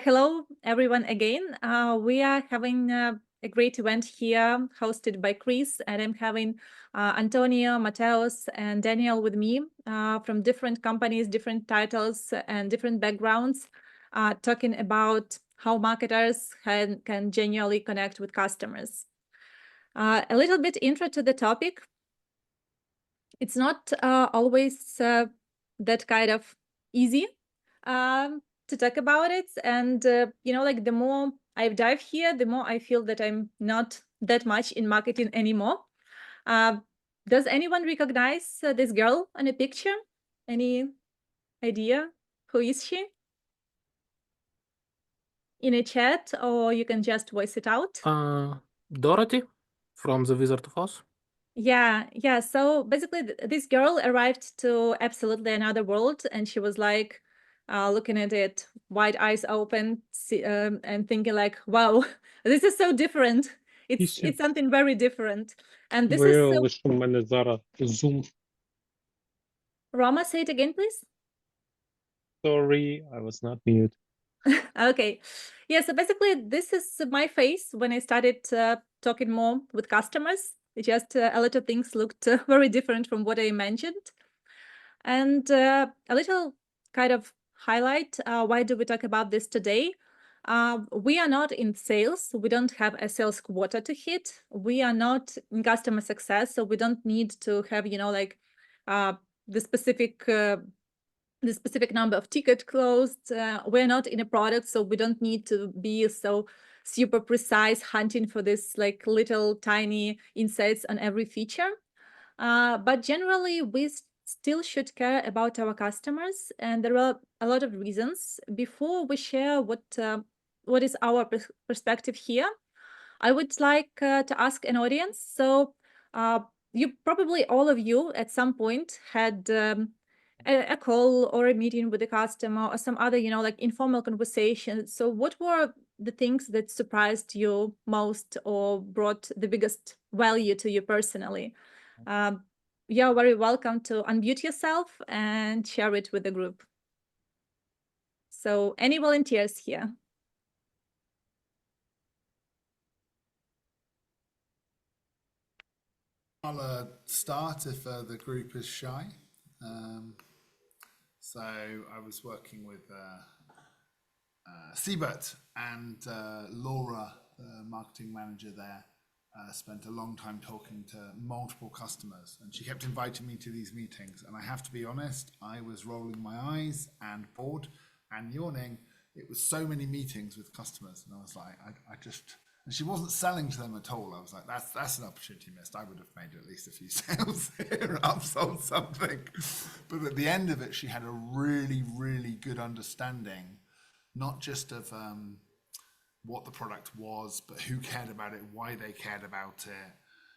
Hello, everyone, again. We are having a great event here hosted by Chris, and I'm having Antonio, Mateus, and Daniel with me from different companies, different titles, and different backgrounds, talking about how marketers can genuinely connect with customers. A little bit intro to the topic. It's not always that kind of easy to talk about it. And, like the more I dive here, the more I feel that I'm not that much in marketing anymore. Does anyone recognize this girl in a picture? Any idea? Who is she? In a chat, or you can just voice it out. Dorothy from The Wizard of Oz. Yeah. So basically, this girl arrived to absolutely another world, and she was like looking at it, wide eyes open, and thinking like, "Wow, this is so different. It's something very different." And this is so. У мене зараз Zoom. Roma, say it again, please. Sorry, I was not mute. Okay. Yeah. So basically, this is my face when I started talking more with customers. It just a lot of things looked very different from what I imagined. And a little kind of highlight, why do we talk about this today? We are not in sales. We don't have a sales quota to hit. We are not in customer success. So we don't need to have, the specific number of tickets closed. We're not in a product, so we don't need to be so super precise hunting for this like little tiny insights on every feature. But generally, we still should care about our customers, and there are a lot of reasons. Before we share what is our perspective here, I would like to ask an audience. So you probably all of you at some point had a call or a meeting with a customer or some other, like informal conversation. So what were the things that surprised you most or brought the biggest value to you personally? You're very welcome to unmute yourself and share it with the group. So any volunteers here? I'll start if the group is shy. So I was working with Siebert and Laura, the marketing manager there, spent a long time talking to multiple customers, and she kept inviting me to these meetings. And I have to be honest, I was rolling my eyes and bored and yawning. It was so many meetings with customers, and I was like, and she wasn't selling to them at all. I was like, that's an opportunity missed. I would have made at least a few sales here and upsold something. But at the end of it, she had a really, really good understanding, not just of what the product was, but who cared about it, why they cared about it.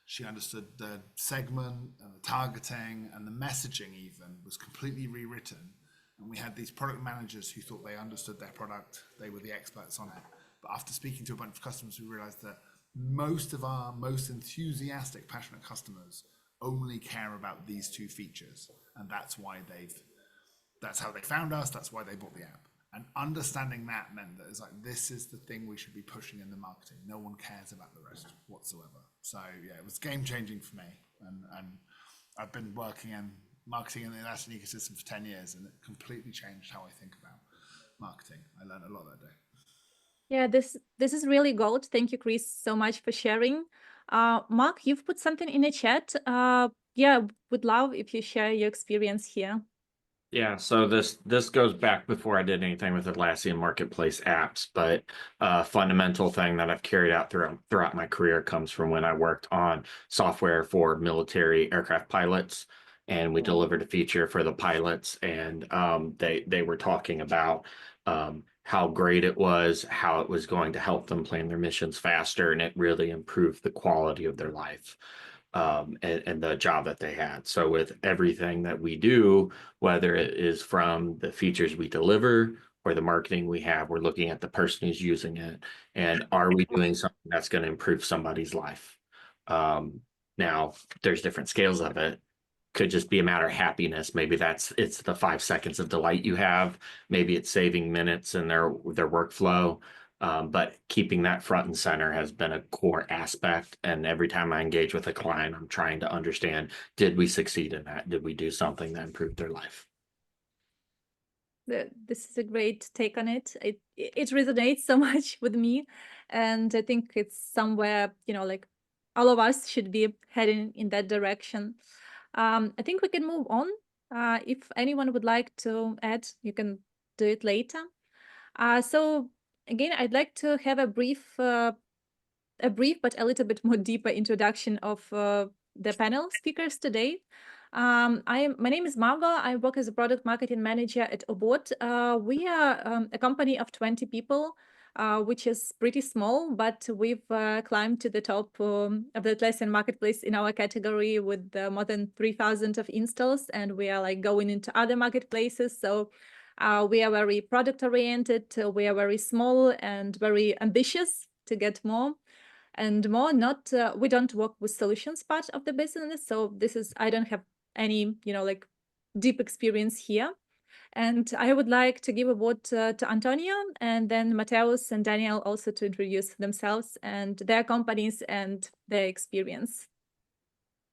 She understood the segment and the targeting, and the messaging even was completely rewritten. And we had these product managers who thought they understood their product. They were the experts on it. But after speaking to a bunch of customers, we realized that most of our most enthusiastic, passionate customers only care about these two features. And that's how they found us. That's why they bought the app. And understanding that meant that it's like, this is the thing we should be pushing in the marketing. No one cares about the rest whatsoever. So yeah, it was game changing for me. And I've been working in marketing in the Atlassian ecosystem for 10 years, and it completely changed how I think about marketing. I learned a lot that day. Yeah, this is really gold. Thank you, Chris, so much for sharing. Mark, you've put something in the chat. Would love if you share your experience here. Yeah, so this goes back before I did anything with Atlassian marketplace apps, but a fundamental thing that I've carried out throughout my career comes from when I worked on software for military aircraft pilots, and we delivered a feature for the pilots, and they were talking about how great it was, how it was going to help them plan their missions faster, and it really improved the quality of their life. And the job that they had. So with everything that we do, whether it is from the features we deliver or the marketing we have, we're looking at the person who's using it. And are we doing something that's going to improve somebody's life? Now, there's different scales of it. could just be a matter of happiness. Maybe it's the 5 seconds of delight you have. Maybe it's saving minutes in their workflow. But keeping that front and center has been a core aspect. And every time I engage with a client, I'm trying to understand, did we succeed in that? Did we do something that improved their life? This is a great take on it. It resonates so much with me, and I think it's somewhere, like all of us should be heading in that direction. I think we can move on. If anyone would like to add, you can do it later. So again, I'd like to have a brief but a little bit more deeper introduction of the panel speakers today. My name is Margo. I work as a product marketing manager at Oboard. We are a company of 20 people, which is pretty small, but we've climbed to the top of the Atlassian marketplace in our category with more than 3,000 of installs, and we are like going into other marketplaces. So we are very product oriented. We are very small and very ambitious to get more. And more, not we don't work with solutions part of the business. So I don't have any, like deep experience here. And I would like to give a word to Antonio, and then Mateus and Dániel also to introduce themselves and their companies and their experience.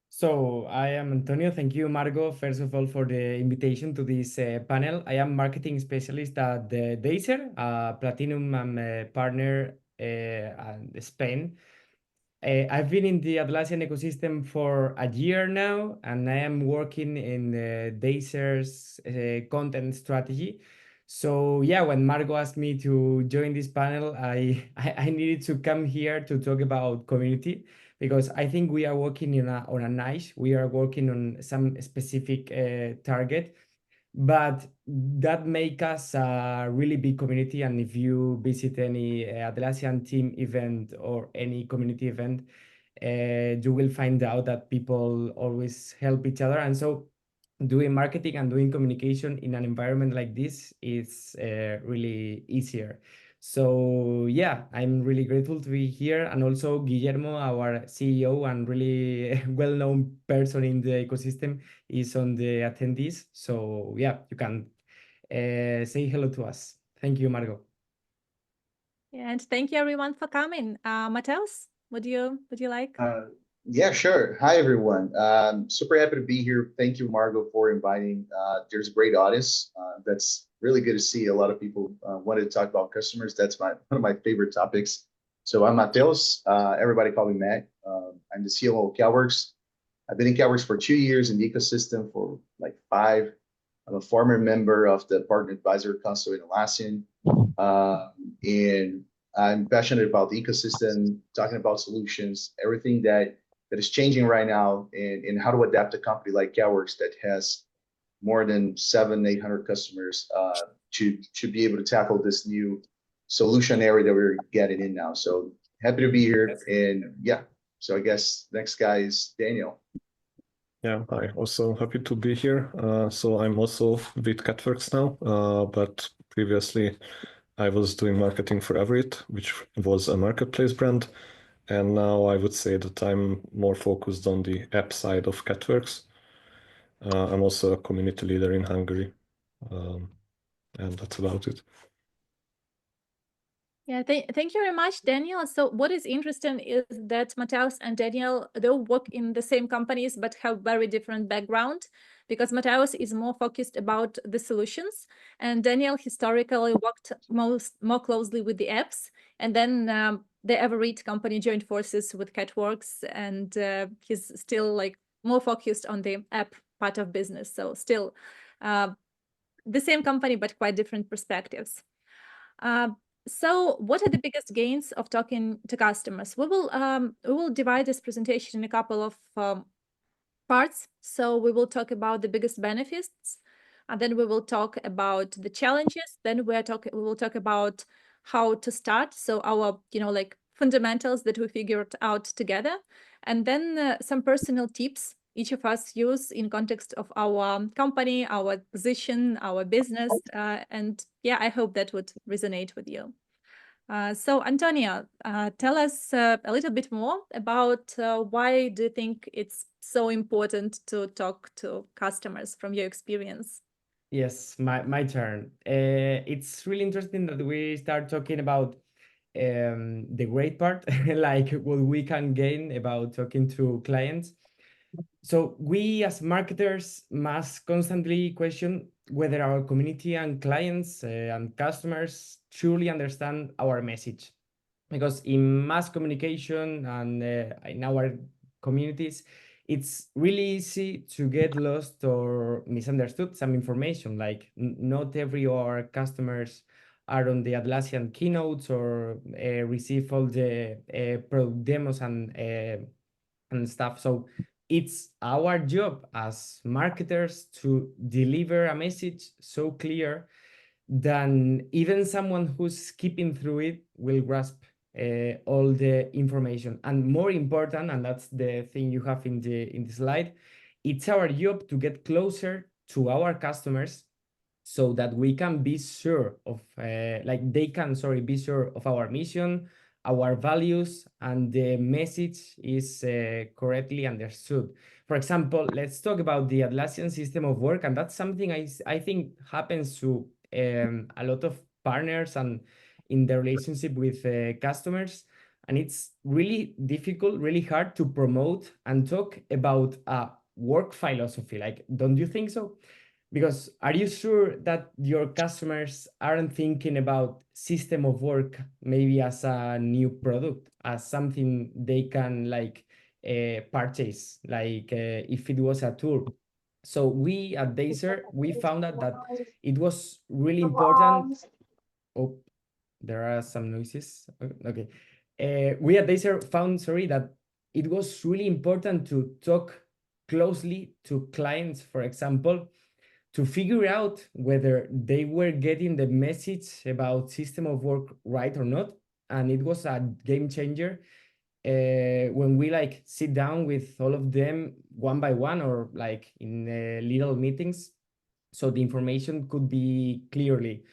So I am Antonio. Thank you, Margo, first of all, for the invitation to this panel. I am marketing specialist at Deiser, Platinum partner in Spain. I've been in the Atlassian ecosystem for a year now, and I am working in Deiser's content strategy. So yeah, when Margo asked me to join this panel, I needed to come here to talk about community, because I think we are working on a niche. We are working on some specific target, but that make us a really big community. And if you visit any Atlassian team event or any community event, you will find out that people always help each other. And so doing marketing and doing communication in an environment like this is really easier. So yeah, I'm really grateful to be here. And also Guillermo, our CEO and really well-known person in the ecosystem, is on the attendees. So yeah, you can say hello to us. Thank you, Margo. Yeah, and thank you everyone for coming. Mateus, would you like? Yeah, sure. Hi, everyone. Super happy to be here. Thank you, Margo, for inviting. There's a great audience. That's really good to see. A lot of people wanted to talk about customers. That's one of my favorite topics. So I'm Mateus. Everybody call me Matt. I'm the COO of Catworkx. I've been in Catworkx for 2 years, in the ecosystem for like 5. I'm a former member of the Partner Advisor Council in Atlassian. And I'm passionate about the ecosystem, talking about solutions, everything that is changing right now, and how to adapt a company like Catworkx that has more than 700-800 customers to be able to tackle this new solution area that we're getting in now. So happy to be here. And yeah, so I guess next guy is Dániel. Yeah, I'm also happy to be here. So I'm also with Catworkx now, but previously I was doing marketing for Everett, which was a marketplace brand. And now I would say that I'm more focused on the app side of Catworkx. I'm also a community leader in Hungary. And that's about it. Yeah, thank you very much, Dániel. So what is interesting is that Mateus and Dániel, they work in the same companies, but have very different background, because Mateus is more focused about the solutions, and Dániel historically worked more closely with the apps. And then the Everett company joined forces with Catworkx, and he's still like more focused on the app part of business. So still the same company, but quite different perspectives. So what are the biggest gains of talking to customers? We will divide this presentation in a couple of parts. So we will talk about the biggest benefits, and then we will talk about the challenges. Then we will talk about how to start. So our, like fundamentals that we figured out together, and then some personal tips each of us use in context of our company, our position, our business. And yeah, I hope that would resonate with you. So Antonia, tell us a little bit more about why do you think it's so important to talk to customers from your experience? Yes, my turn. It's really interesting that we start talking about the great part, like what we can gain about talking to clients. So we as marketers must constantly question whether our community and clients and customers truly understand our message. Because in mass communication and in our communities, it's really easy to get lost or misunderstood some information. Like not every our customers are on the Atlassian keynotes or receive all the product demos and stuff. So it's our job as marketers to deliver a message so clear then even someone who's skipping through it will grasp all the information. And more important, and that's the thing you have in the slide, it's our job to get closer to our customers so that we can be sure of they can be sure of our mission, our values, and the message is correctly understood. For example, let's talk about the Atlassian system of work, and that's something I think happens to a lot of partners and in the relationship with customers. And it's really difficult, really hard to promote and talk about a work philosophy. Like, don't you think so? Because are you sure that your customers aren't thinking about system of work maybe as a new product, as something they can purchase, if it was a tool? So we at Deiser, we found out that it was really important. Oh, there are some noises. Okay. We at Deiser found, that it was really important to talk closely to clients, for example, to figure out whether they were getting the message about system of work right or not. And it was a game changer when we sit down with all of them one by one or in little meetings, so the information could be clearly.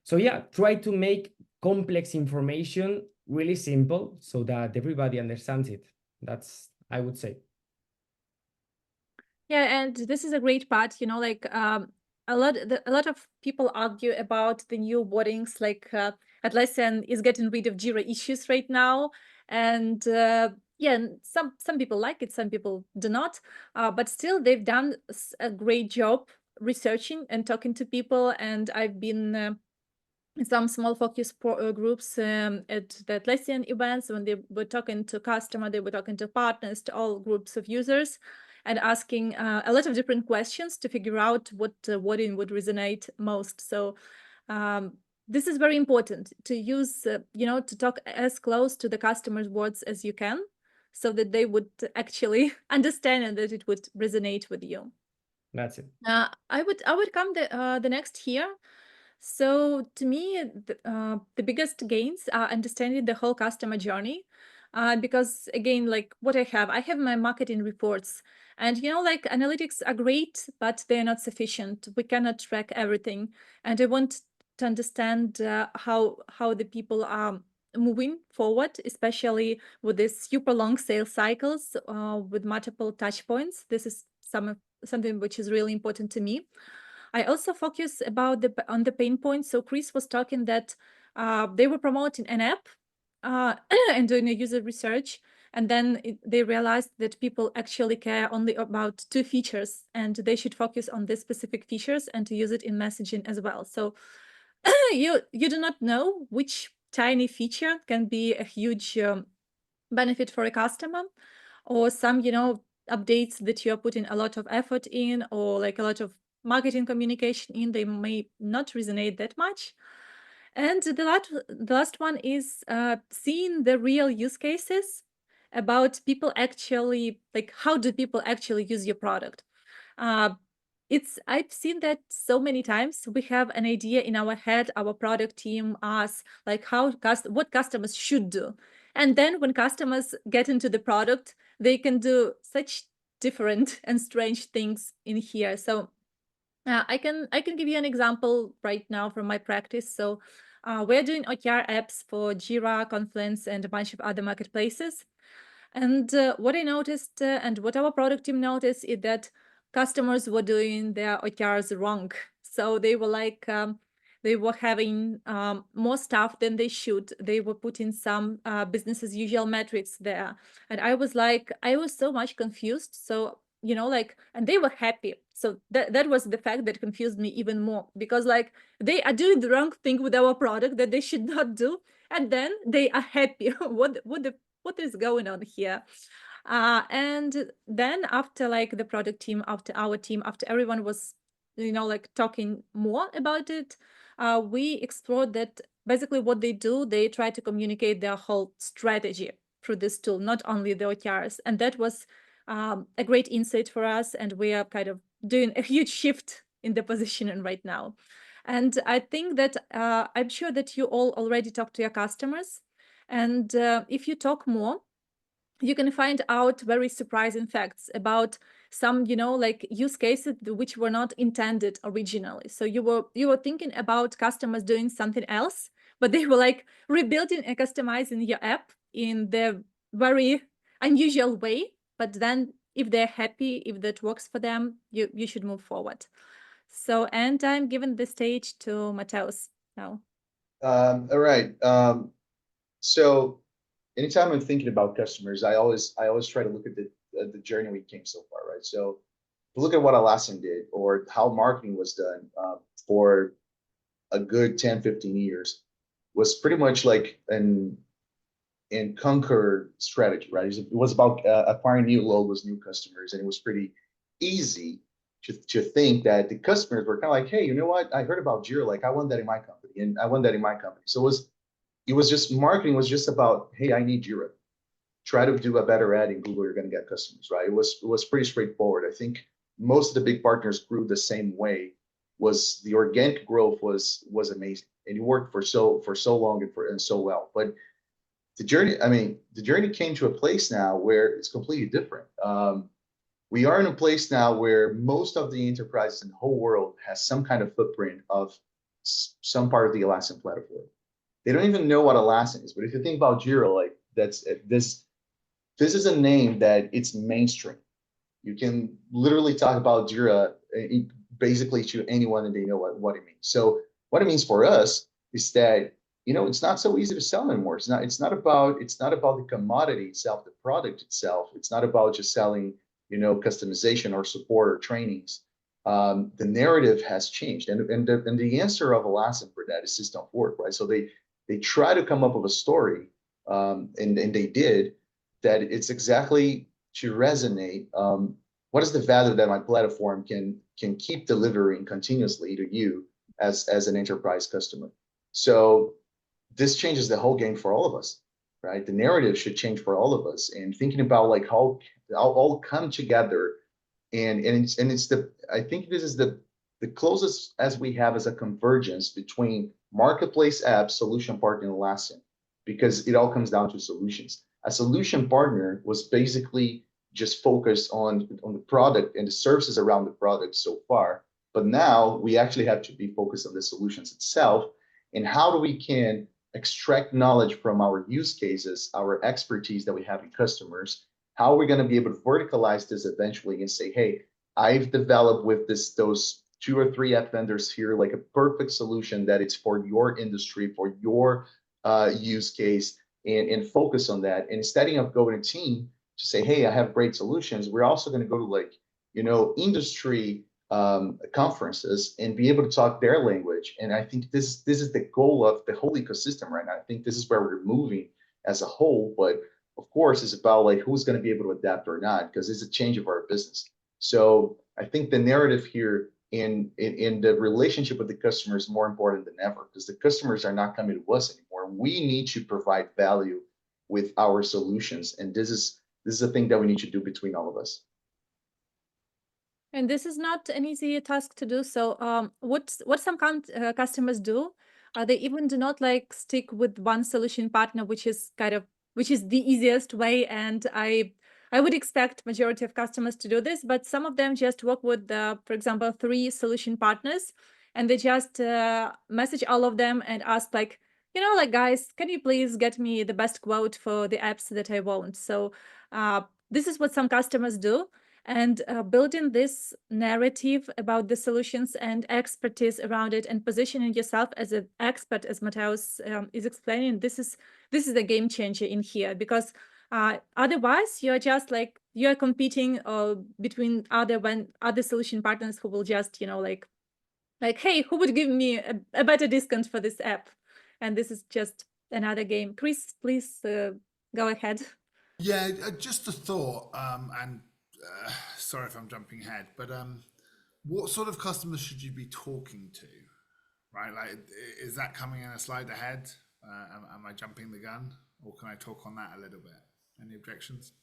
So yeah, try to make complex information really simple so that everybody understands it. That's, I would say. Yeah, and this is a great part, a lot of people argue about the new wordings, Atlassian is getting rid of Jira issues right now, and some people like it, some people do not, but still they've done a great job researching and talking to people, and I've been in some small focus groups at the Atlassian events when they were talking to customer, they were talking to partners, to all groups of users, and asking a lot of different questions to figure out what wording would resonate most. So this is very important to use, to talk as close to the customer's words as you can, so that they would actually understand and that it would resonate with you. That's it. I would come the next here. So to me, the biggest gains are understanding the whole customer journey. Because again, what I have my marketing reports, and analytics are great, but they're not sufficient. We cannot track everything, and I want to understand how the people are moving forward, especially with these super long sales cycles with multiple touch points. This is something which is really important to me. I also focus on the pain points. So Chris was talking that they were promoting an app and doing a user research, and then they realized that people actually care only about 2 features, and they should focus on these specific features and to use it in messaging as well. So you do not know which tiny feature can be a huge benefit for a customer, or some updates that you are putting a lot of effort in, or a lot of marketing communication in, they may not resonate that much. And the last one is seeing the real use cases about people actually, how do people actually use your product? I've seen that so many times. We have an idea in our head, our product team asks what customers should do. And then when customers get into the product, they can do such different and strange things in here. So I can give you an example right now from my practice. So We're doing OKR apps for Jira, Confluence, and a bunch of other marketplaces. And what I noticed and what our product team noticed is that customers were doing their OKRs wrong. So they were like, they were having more stuff than they should. They were putting some business as usual metrics there. And I was like, I was so much confused. So, you know, like, and they were happy. So that was the fact that confused me even more, because like they are doing the wrong thing with our product that they should not do. And then they are happy. What is going on here? And then after like the product team, after our team, after everyone was, you know, like talking more about it, we explored that basically what they do, they try to communicate their whole strategy through this tool, not only the OKRs. And that was a great insight for us. And we are kind of doing a huge shift in the positioning right now. And I think that I'm sure that you all already talked to your customers. And if you talk more, you can find out very surprising facts about some, you know, like use cases which were not intended originally. So you were thinking about customers doing something else, but they were like rebuilding and customizing your app in the very unusual way. But then if they're happy, if that works for them, you should move forward. So, and I'm giving the stage to Mateus now. All right. So anytime I'm thinking about customers, I always try to look at the journey we came so far, right? So look at what Atlassian did, or how marketing was done for a good 10, 15 years, was pretty much like an conquer strategy, right? It was about acquiring new logos, new customers, and it was pretty easy to think that the customers were kind of like, hey, you know what? I heard about Jira, like I want that in my company, and I want that in my company. So it was just marketing was just about, hey, I need Jira. Try to do a better ad in Google, you're going to get customers, right? It was pretty straightforward. I think most of the big partners grew the same way. Was the organic growth was amazing, and it worked for so long and so well. But the journey came to a place now where it's completely different. We are in a place now where most of the enterprises in the whole world has some kind of footprint of some part of the Atlassian platform. They don't even know what Atlassian is, but if you think about Jira, like this is a name that it's mainstream. You can literally talk about Jira basically to anyone, and they know what it means. So what it means for us is that, you know, it's not so easy to sell anymore. It's not about the commodity itself, the product itself. It's not about just selling, you know, customization or support or trainings. The narrative has changed, and the answer of Atlassian for that is system of work, right? So they try to come up with a story, and they did, that it's exactly to resonate. What is the value that my platform can keep delivering continuously to you as an enterprise customer? So this changes the whole game for all of us, right? The narrative should change for all of us, and thinking about like how all come together, and it's I think this is the closest as we have as a convergence between marketplace apps, solution partner, and Atlassian, because it all comes down to solutions. A solution partner was basically just focused on the product and the services around the product so far, but now we actually have to be focused on the solutions itself, and how we can extract knowledge from our use cases, our expertise that we have in customers. How are we going to be able to verticalize this eventually and say, hey, I've developed with those 2 or 3 app vendors here, like a perfect solution that it's for your industry, for your use case, and focus on that. And instead of going to team to say, hey, I have great solutions, we're also going to go to, like, you know, industry conferences and be able to talk their language. And I think this is the goal of the whole ecosystem right now. I think this is where we're moving as a whole, but of course it's about like who's going to be able to adapt or not, because it's a change of our business. So I think the narrative here in the relationship with the customer is more important than ever, because the customers are not coming to us anymore. We need to provide value with our solutions, and this is a thing that we need to do between all of us. And this is not an easy task to do. So what some customers do, they even do not like stick with one solution partner, which is the easiest way. And I would expect majority of customers to do this, but some of them just work with, for example, 3 solution partners. and they just message all of them and ask like, you know, like, guys, can you please get me the best quote for the apps that I want? So this is what some customers do. And building this narrative about the solutions and expertise around it, and positioning yourself as an expert, as Mateus is explaining, this is the game changer in here, because otherwise you're just like, you're competing between other solution partners who will just, you know, like, hey, who would give me a better discount for this app? And this is just another game. Chris, please go ahead. Yeah, just a thought, and sorry if I'm jumping ahead, but what sort of customers should you be talking to, right? Like, is that coming in a slide ahead? Am I jumping the gun, or can I talk on that a little bit? Any objections?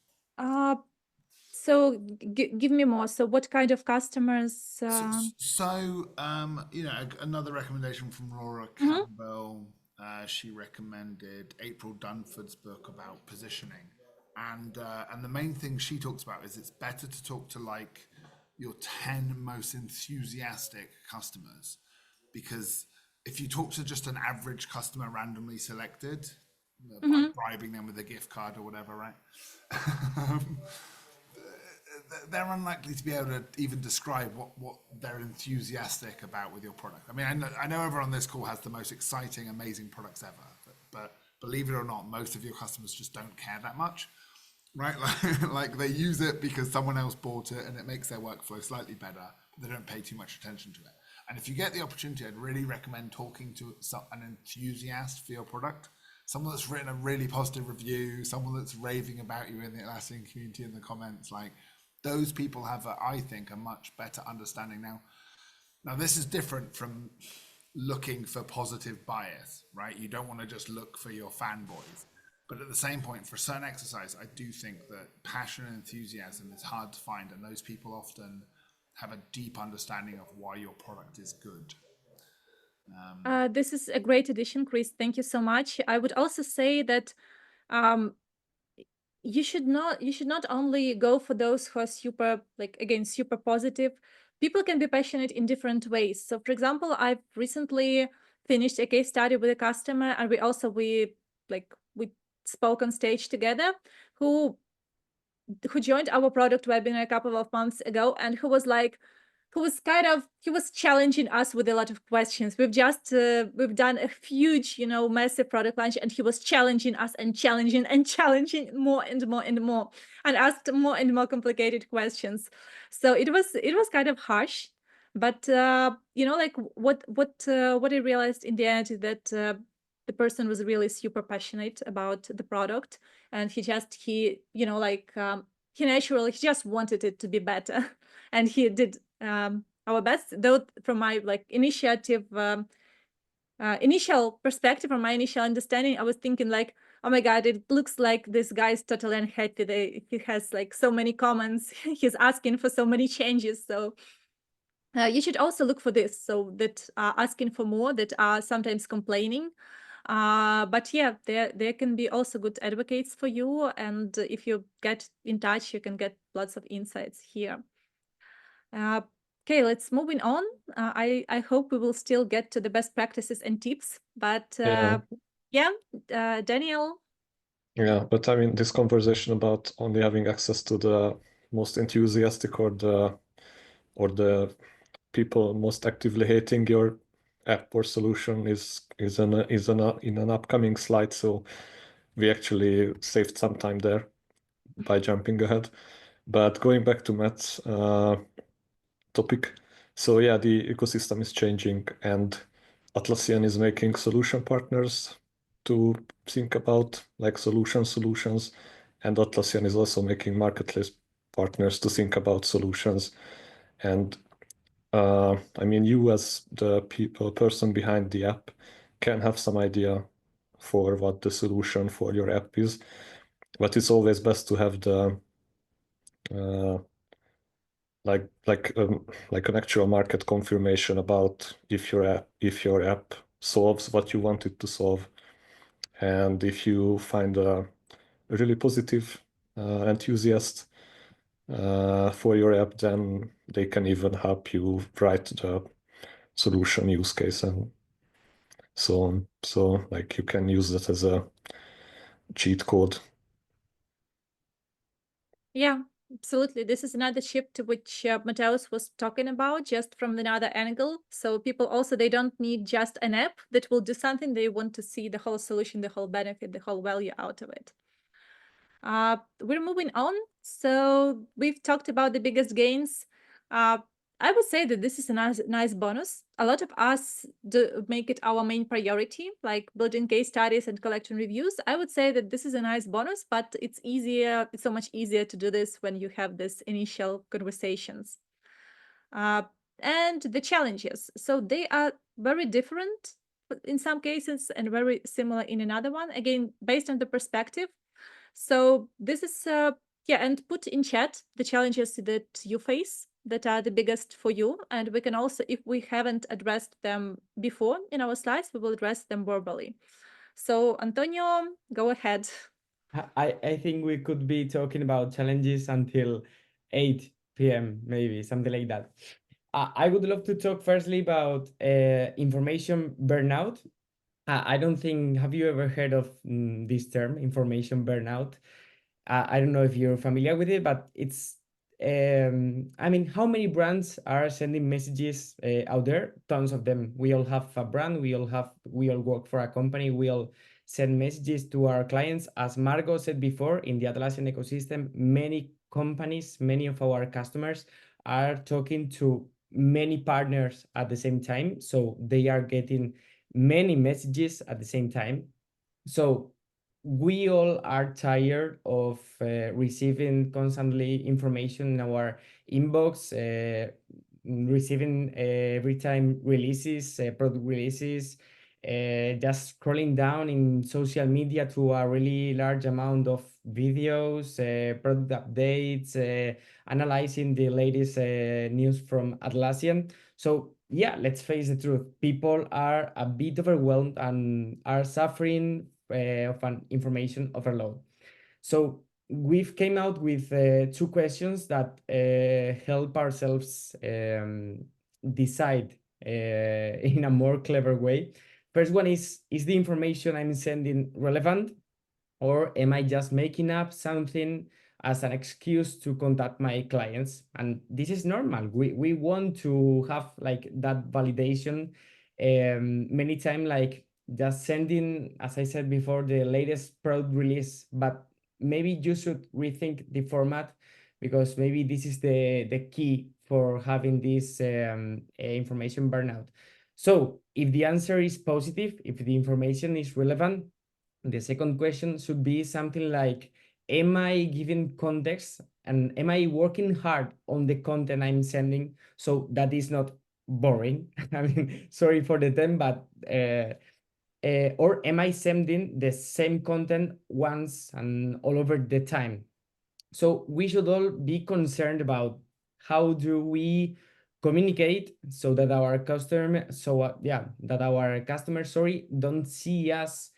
So give me more. So what kind of customers? You know, another recommendation from Laura Campbell. She recommended April Dunford's book about positioning. And the main thing she talks about is it's better to talk to like your 10 most enthusiastic customers, because if you talk to just an average customer randomly selected, by bribing them with a gift card or whatever, right? They're unlikely to be able to even describe what they're enthusiastic about with your product. I mean, I know everyone on this call has the most exciting, amazing products ever, but believe it or not, most of your customers just don't care that much, right? Like they use it because someone else bought it and it makes their workflow slightly better, but they don't pay too much attention to it. And if you get the opportunity, I'd really recommend talking to an enthusiast for your product, someone that's written a really positive review, someone that's raving about you in the Atlassian community in the comments. Like, those people have, I think, a much better understanding now. Now, this is different from looking for positive bias, right? You don't want to just look for your fanboys. But at the same point, for a certain exercise, I do think that passion and enthusiasm is hard to find, and those people often have a deep understanding of why your product is good. This is a great addition, Chris. Thank you so much. I would also say that you should not only go for those who are super, like, again, super positive. People can be passionate in different ways. So for example, I've recently finished a case study with a customer, and we spoke on stage together, who joined our product webinar a couple of months ago, and who was challenging us with a lot of questions. We've done a huge, massive product launch, and he was challenging us and challenging more and more and more, and asked more and more complicated questions. So it was kind of harsh, but what I realized in the end is that the person was really super passionate about the product, and he naturally just wanted it to be better, and he did our best. Though from my initial perspective, from my initial understanding, I was thinking like, oh my God, it looks like this guy's totally unhappy. He has like so many comments. He's asking for so many changes. So you should also look for this, so that asking for more, that are sometimes complaining. But yeah, there can be also good advocates for you, and if you get in touch, you can get lots of insights here. Okay, let's moving on. I hope we will still get to the best practices and tips, but Dániel. Yeah, but I mean, this conversation about only having access to the most enthusiastic or the people most actively hating your app or solution is in an upcoming slide. So we actually saved some time there by jumping ahead. But going back to Matt's topic, so yeah, the ecosystem is changing, and Atlassian is making solution partners to think about like solutions, and Atlassian is also making marketplace partners to think about solutions. And I mean, you as the person behind the app can have some idea for what the solution for your app is, but it's always best to have the like an actual market confirmation about if your app solves what you want it to solve. And if you find a really positive enthusiast for your app, then they can even help you write solution use case and so on. So like you can use that as a cheat code. Yeah, absolutely. This is another shift which Mateus was talking about, just from another angle. So people also, they don't need just an app that will do something. They want to see the whole solution, the whole benefit, the whole value out of it. We're moving on. So we've talked about the biggest gains. I would say that this is a nice bonus. A lot of us do make it our main priority, like building case studies and collecting reviews. I would say that this is a nice bonus, but it's easier. It's so much easier to do this when you have this initial conversations. And the challenges. So they are very different in some cases and very similar in another one. Again, based on the perspective. So this is, and put in chat the challenges that you face that are the biggest for you. And we can also, if we haven't addressed them before in our slides, we will address them verbally. So Antonio, go ahead. I think we could be talking about challenges until 8 p.m. maybe, something like that. I would love to talk firstly about information burnout. I don't think, have you ever heard of this term, information burnout? I don't know if you're familiar with it, but it's, I mean, how many brands are sending messages out there? Tons of them. We all have a brand, we all work for a company, we all send messages to our clients. As Margo said before, in the Atlassian ecosystem, many companies, many of our customers are talking to many partners at the same time. So they are getting many messages at the same time. So we all are tired of receiving constantly information in our inbox, receiving every time releases, product releases, just scrolling down in social media to a really large amount of videos, product updates, analyzing the latest news from Atlassian. So yeah, let's face the truth. People are a bit overwhelmed and are suffering of an information overload. So we've came out with 2 questions that help ourselves decide in a more clever way. First one is the information I'm sending relevant, or am I just making up something as an excuse to contact my clients? And this is normal. We want to have like that validation many times, like just sending, as I said before, the latest product release, but maybe you should rethink the format, because maybe this is the key for having this information burnout. So if the answer is positive, if the information is relevant, the second question should be something like, am I giving context and am I working hard on the content I'm sending so that is not boring? I mean, sorry for the term, but or am I sending the same content once and all over the time? So we should all be concerned about how do we communicate so that our customers, don't see us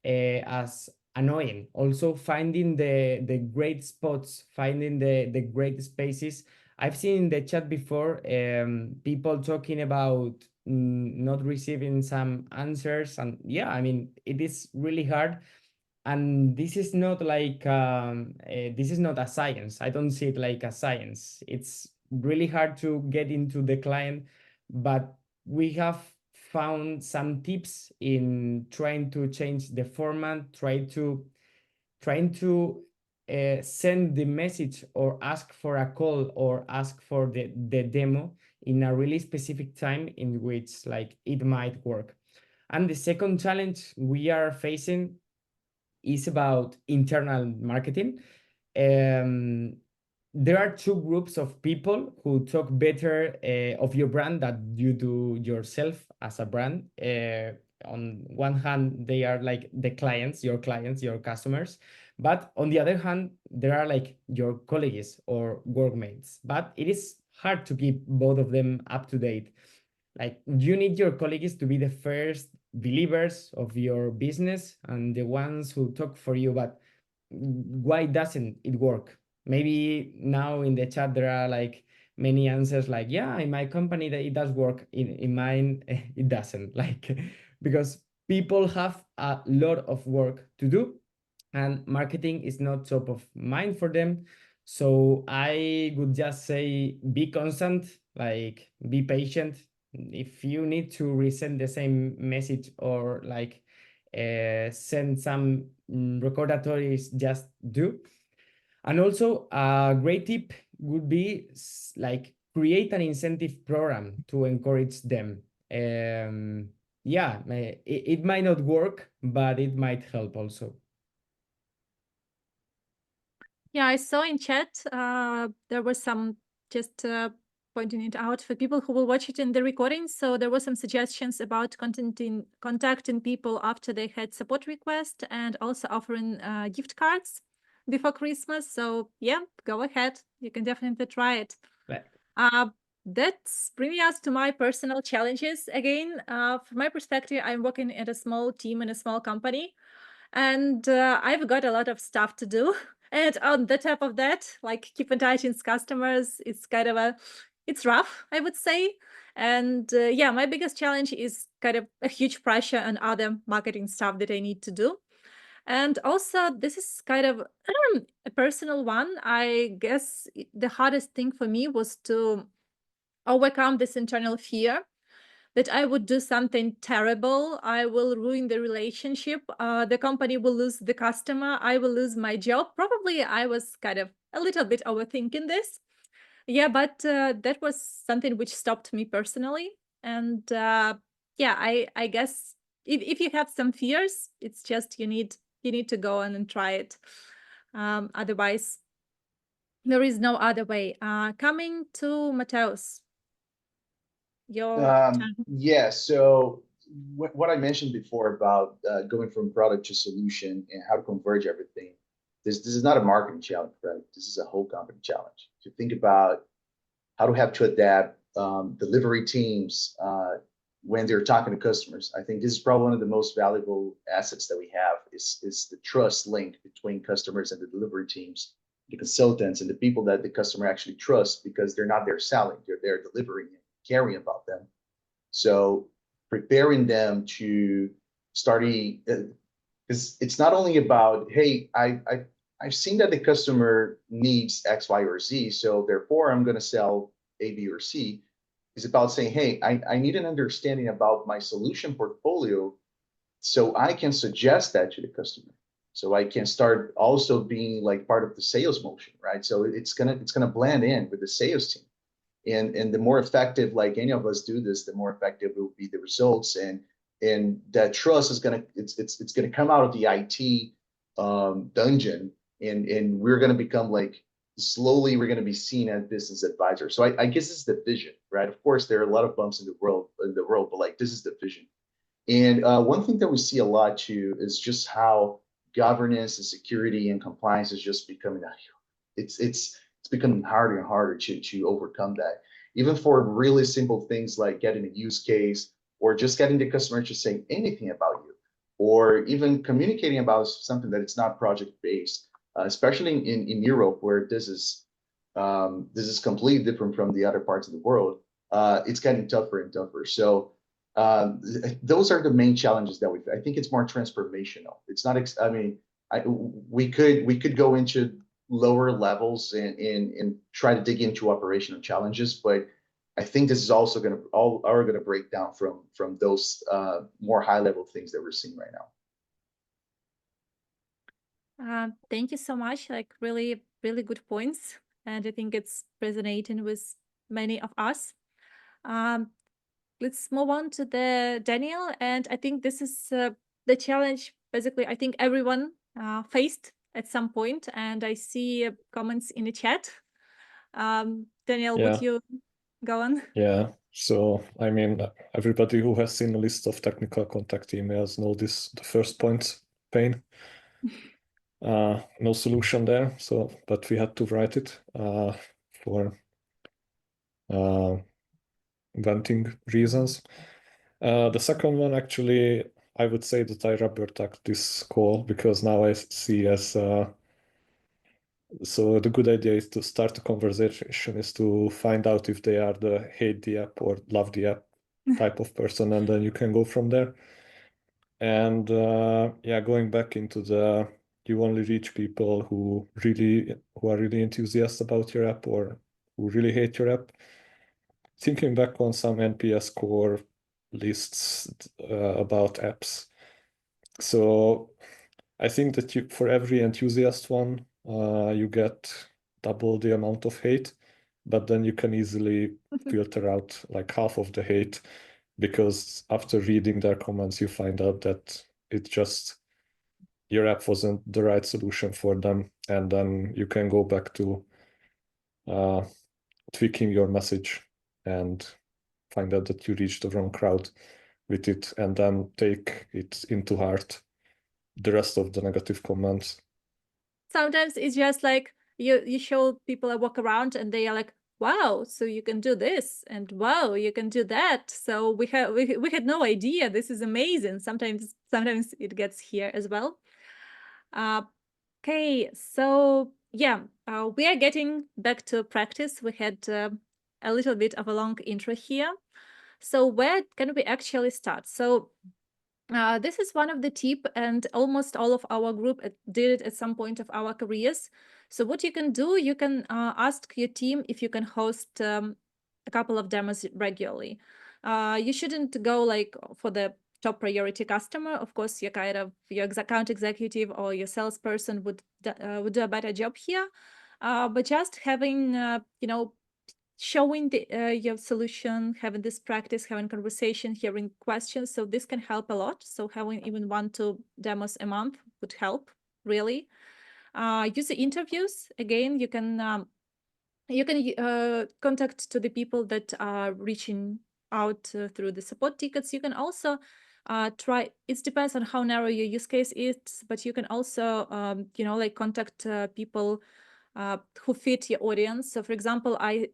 as annoying. Also finding the great spots, finding the great spaces. I've seen in the chat before people talking about not receiving some answers, and yeah, I mean, it is really hard. And this is not like this is not a science. I don't see it like a science. It's really hard to get into the client, but we have found some tips in trying to change the format, trying to send the message or ask for a call or ask for the demo in a really specific time in which like it might work. And the second challenge we are facing is about internal marketing. There are 2 groups of people who talk better of your brand than you do yourself as a brand. On one hand, they are like the clients, your customers. But on the other hand, there are like your colleagues or workmates. But it is hard to keep both of them up to date. Like, you need your colleagues to be the first believers of your business and the ones who talk for you. But why doesn't it work? Maybe now in the chat there are like many answers like, yeah, in my company that it does work, in mine it doesn't, like, because people have a lot of work to do and marketing is not top of mind for them. So I would just say be constant, like be patient. If you need to resend the same message or like send some recordatories, just do. And also a great tip would be like create an incentive program to encourage them. Yeah, it might not work, but it might help also. Yeah, I saw in chat there was some just pointing it out for people who will watch it in the recording. So there were some suggestions about contacting people after they had support request and also offering gift cards before Christmas. So yeah, go ahead. You can definitely try it. Right. That's bringing us to my personal challenges. Again, from my perspective, I'm working at a small team in a small company. And I've got a lot of stuff to do. And on the top of that, like keep in touch with customers, it's kind of it's rough, I would say. And yeah, my biggest challenge is kind of a huge pressure on other marketing stuff that I need to do. And also, this is kind of a personal one. I guess the hardest thing for me was to overcome this internal fear that I would do something terrible. I will ruin the relationship. The company will lose the customer. I will lose my job. Probably I was kind of a little bit overthinking this. Yeah, but that was something which stopped me personally. And yeah, I guess if you have some fears, it's just you need to go on and try it. Otherwise, there is no other way. Coming to Mateus. Your turn. Yeah, so what I mentioned before about going from product to solution and how to converge everything, this is not a marketing challenge, right? This is a whole company challenge. To think about how to have to adapt delivery teams when they're talking to customers. I think this is probably one of the most valuable assets that we have is the trust link between customers and the delivery teams, the consultants and the people that the customer actually trusts because they're not there selling, they're there delivering and caring about them. So preparing them to start, because it's not only about, hey, I've seen that the customer needs X, Y, or Z, so therefore I'm going to sell A, B, or C. It's about saying, hey, I need an understanding about my solution portfolio so I can suggest that to the customer. So I can start also being like part of the sales motion, right? So it's gonna blend in with the sales team. And the more effective, like any of us do this, the more effective will be the results, and that trust is it's gonna come out of the IT dungeon, and we're gonna become like slowly we're gonna be seen as business advisors. So I guess it's the vision, right? Of course, there are a lot of bumps in the world, but like this is the vision. And one thing that we see a lot too is just how governance and security and compliance is just becoming it's becoming harder and harder to overcome that. Even for really simple things like getting a use case or just getting the customer to say anything about you, or even communicating about something that it's not project based, especially in Europe where this is completely different from the other parts of the world. It's getting tougher and tougher. So those are the main challenges that I think it's more transformational. It's not, I mean, we could go into lower levels and try to dig into operational challenges, but I think this is also going to break down from those more high level things that we're seeing right now. Thank you so much. Like really, really good points. And I think it's resonating with many of us. Let's move on to the Dániel. And I think this is the challenge, basically, I think everyone faced at some point. And I see comments in the chat. Dániel, Yeah. would you go on? Yeah. So, I mean, everybody who has seen a list of technical contact emails know the first point, pain. No solution there. So, but we had to write it for venting reasons. The second one, actually, I would say that I rubber tagged this call because now I see as So the good idea is to start a conversation, is to find out if they are the hate the app or love the app type of person, and then you can go from there. And yeah, going back into the, you only reach people who are really enthusiastic about your app or who really hate your app. Thinking back on some NPS score lists about apps. So I think that for every enthusiast one, you get double the amount of hate, but then you can easily filter out like half of the hate, because after reading their comments, you find out that it's just your app wasn't the right solution for them. And then you can go back to tweaking your message and find out that you reached the wrong crowd with it, and then take it into heart, the rest of the negative comments. Sometimes it's just like you show people a walk around and they are like, wow, so you can do this, and wow, you can do that. So we had no idea. This is amazing. Sometimes it gets here as well. Okay, so yeah, we are getting back to practice. We had a little bit of a long intro here. So where can we actually start? So this is one of the tip, and almost all of our group did it at some point of our careers. So what you can do, you can ask your team if you can host a couple of demos regularly. You shouldn't go like for the top priority customer. Of course, your account executive or your salesperson would do a better job here. But just having showing your solution, having this practice, having conversation, hearing questions. So this can help a lot. So having even 1-2 demos a month would help, really. User interviews, again, you can contact to the people that are reaching out through the support tickets. You can also try, it depends on how narrow your use case is, but you can also, contact people who fit your audience. So for example, I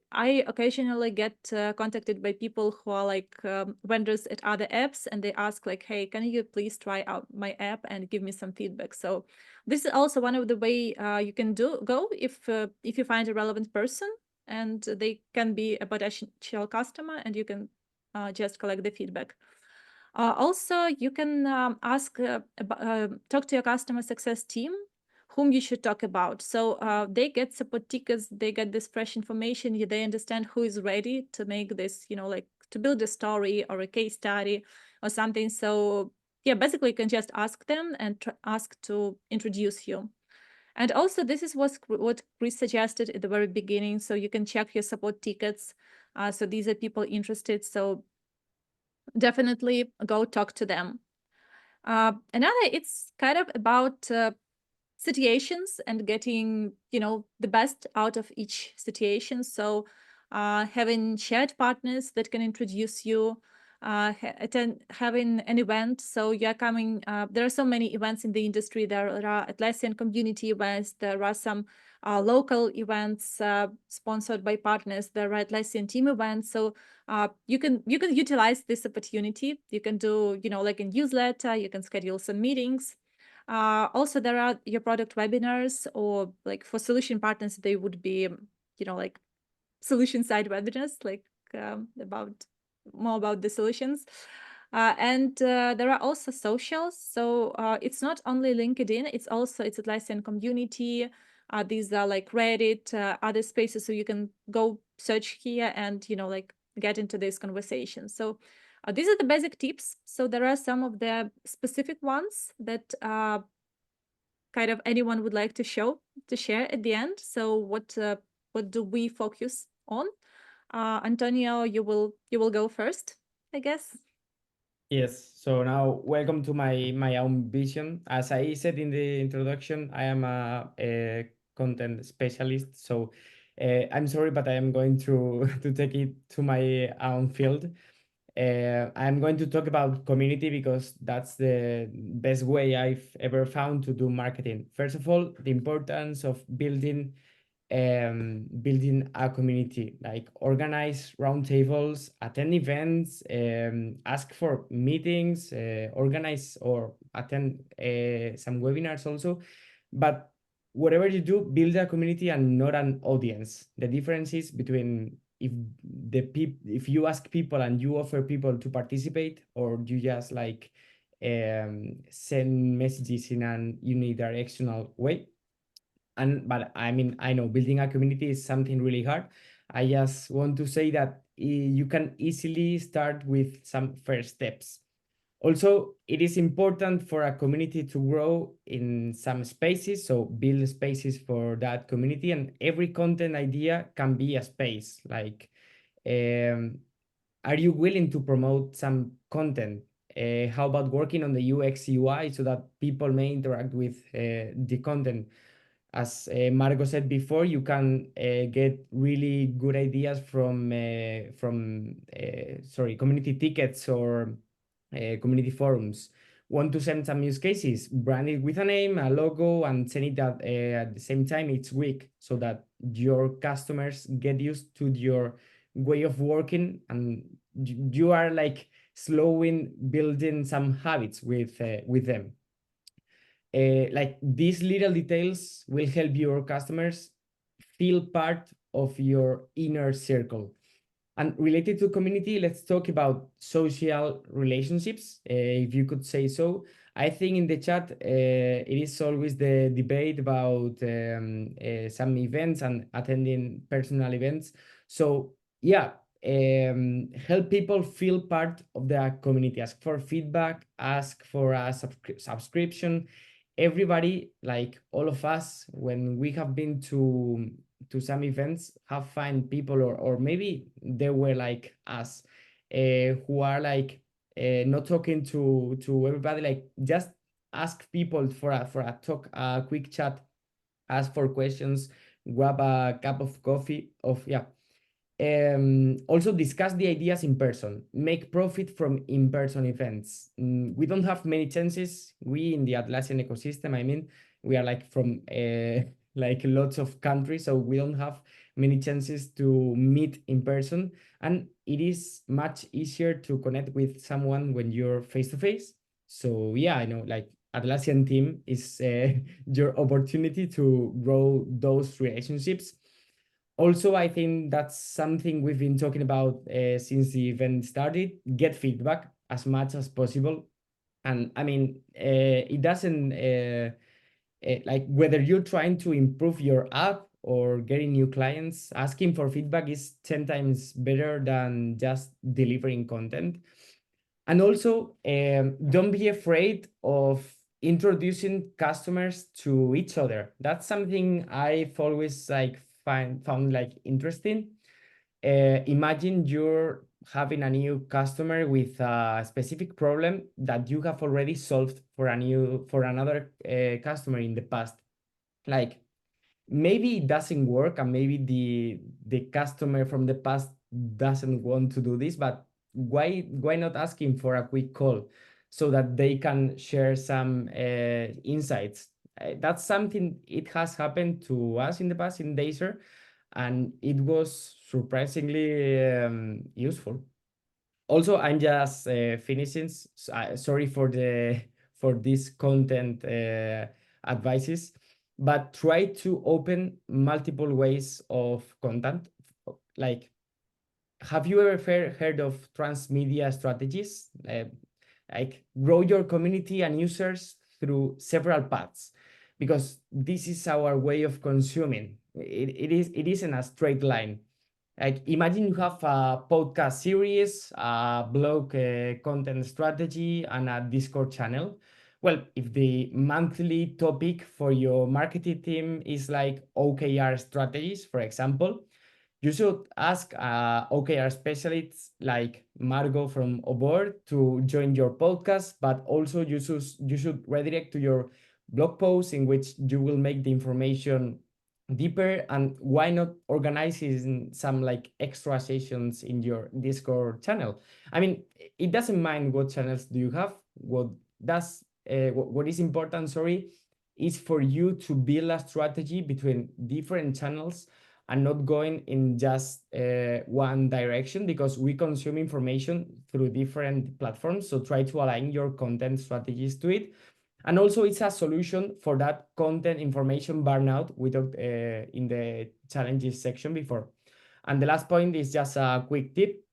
occasionally get contacted by people who are like vendors at other apps, and they ask like, hey, can you please try out my app and give me some feedback? So this is also one of the way you can go if you find a relevant person and they can be a potential customer, and you can just collect the feedback. Also, you can talk to your customer success team whom you should talk about. So they get support tickets, they get this fresh information, they understand who is ready to make this, to build a story or a case study or something. So yeah, basically you can just ask them and ask to introduce you. And also this is what Chris suggested at the very beginning. So you can check your support tickets. So these are people interested. So definitely go talk to them. Another, it's kind of about situations and getting the best out of each situation. So having shared partners that can introduce you, having an event. So you're coming, there are so many events in the industry. There are Atlassian community events, there are some local events sponsored by partners, there are Atlassian team events. So you can utilize this opportunity. You can do like a newsletter, you can schedule some meetings. Also, there are your product webinars, or like for solution partners, they would be, like solution side webinars, like more about the solutions. And there are also socials. So it's not only LinkedIn, it's Atlassian community. These are like Reddit, other spaces. So you can go search here and, like get into this conversation. So these are the basic tips. So there are some of the specific ones that kind of anyone would like to share at the end. So what do we focus on? Antonio, you will go first, I guess. Yes, so now welcome to my own vision. As I said in the introduction, I am a content specialist. So I'm sorry, but I am going to take it to my own field. I'm going to talk about community because that's the best way I've ever found to do marketing. First of all, the importance of building a community, like organize roundtables, attend events, ask for meetings, organize or attend some webinars also. But whatever you do, build a community and not an audience. The difference is between if you ask people and you offer people to participate, or you just like send messages in an unidirectional way. But I mean, I know building a community is something really hard. I just want to say that you can easily start with some first steps. Also, it is important for a community to grow in some spaces, so build spaces for that community, and every content idea can be a space. Like, are you willing to promote some content? How about working on the UX UI so that people may interact with the content? As Margo said before, you can get really good ideas from community tickets or community forums. Want to send some use cases? Brand it with a name, a logo, and send it at the same time each week so that your customers get used to your way of working, and you are like slowing building some habits with them. Like these little details will help your customers feel part of your inner circle. And related to community, let's talk about social relationships, if you could say so. I think in the chat, it is always the debate about some events and attending personal events. So yeah, help people feel part of the community. Ask for feedback, ask for a subscription. Everybody, like all of us, when we have been to some events, have find people, or maybe they were like us, who are like not talking to everybody, like just ask people for a talk, a quick chat, ask for questions, grab a cup of coffee also discuss the ideas in person, make profit from in-person events. We don't have many chances. We in the Atlassian ecosystem, I mean, we are like from like lots of countries, so we don't have many chances to meet in person. And it is much easier to connect with someone when you're face to face. So yeah, I know like Atlassian team is your opportunity to grow those relationships. Also, I think that's something we've been talking about since the event started. Get feedback as much as possible. And I mean, it doesn't like whether you're trying to improve your app or getting new clients, asking for feedback is 10 times better than just delivering content. And also, don't be afraid of introducing customers to each other. That's something I've always like found like interesting. Imagine you're having a new customer with a specific problem that you have already solved for another customer in the past. Like maybe it doesn't work, and maybe the customer from the past doesn't want to do this, but why not asking for a quick call so that they can share some insights? That's something, it has happened to us in the past in Deiser, and it was surprisingly useful. Also, I'm just finishing. Sorry for this content advices, but try to open multiple ways of content. Like, have you ever heard of transmedia strategies? Like grow your community and users through several paths, because this is our way of consuming. It isn't a straight line. Like imagine you have a podcast series, a blog content strategy, and a Discord channel. Well, if the monthly topic for your marketing team is like OKR strategies, for example, you should ask OKR specialists like Margo from Oboard to join your podcast, but also you should redirect to your blog post in which you will make the information deeper. And why not organizing some like extra sessions in your Discord channel? I mean, it doesn't mind what channels do you have. What is important, sorry, is for you to build a strategy between different channels and not going in just one direction, because we consume information through different platforms. So try to align your content strategies to it. And also it's a solution for that content information burnout we talked in the challenges section before. And the last point is just a quick tip.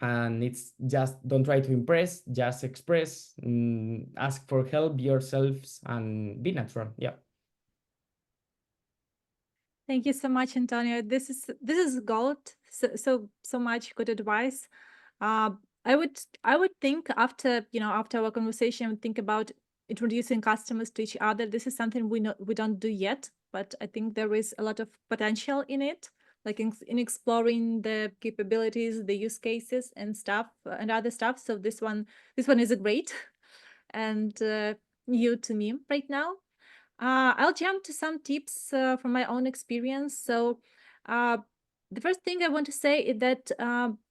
And it's just don't try to impress, just express, ask for help yourselves and be natural. Yeah. Thank you so much, Antonio. This is gold. So much good advice. I would think after our conversation, I would think about introducing customers to each other. This is something we don't do yet, but I think there is a lot of potential in it, like in exploring the capabilities, the use cases, and stuff and other stuff. So this one is a great and new to me right now. I'll jump to some tips from my own experience. So the first thing I want to say is that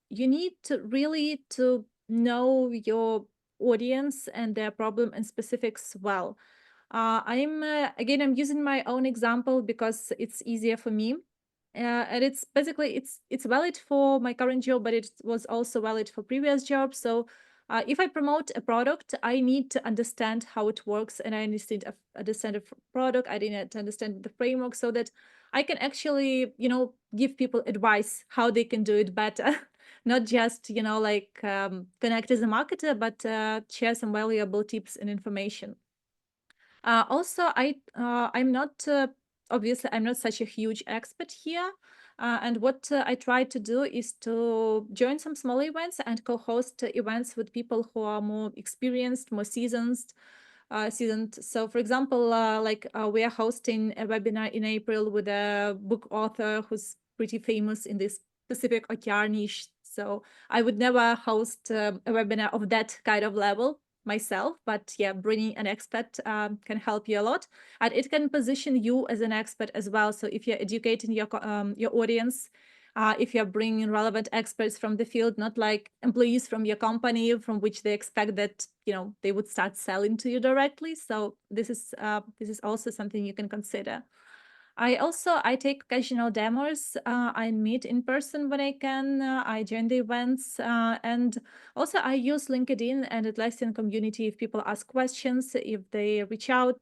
you need to really to know your audience and their problem and specifics well. I'm using my own example because it's easier for me. And it's basically it's valid for my current job, but it was also valid for previous jobs. So if I promote a product, I need to understand how it works, and I understand the product. I need to understand the framework so that I can actually, give people advice how they can do it better, not just, connect as a marketer, but share some valuable tips and information. Also, I'm not obviously I'm not such a huge expert here. And what I try to do is to join some small events and co-host events with people who are more experienced, more seasoned. So, for example, we are hosting a webinar in April with a book author who's pretty famous in this specific OKR niche. So I would never host a webinar of that kind of level myself, but yeah, bringing an expert can help you a lot, and it can position you as an expert as well. So if you're educating your audience, if you're bringing relevant experts from the field, not like employees from your company from which they expect that they would start selling to you directly. So this is also something you can consider. I take occasional demos. I meet in person when I can. I join the events, and also I use LinkedIn and Atlassian community if people ask questions, if they reach out.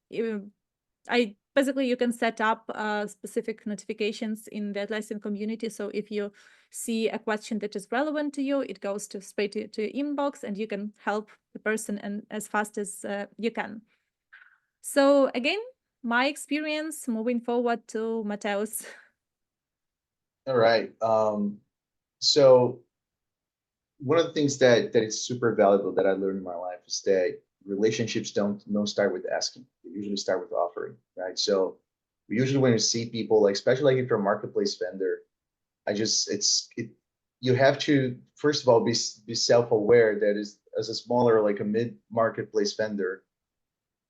You can set up specific notifications in the Atlassian community. So if you see a question that is relevant to you, it goes straight to your inbox, and you can help the person as fast as you can. So again, my experience moving forward to Mateus. All right. So one of the things that is super valuable that I learned in my life is that relationships don't start with asking. They usually start with offering, right? So we usually when we see people, like especially like if you're a marketplace vendor, you have to first of all be self-aware that as a smaller, like a mid-marketplace vendor,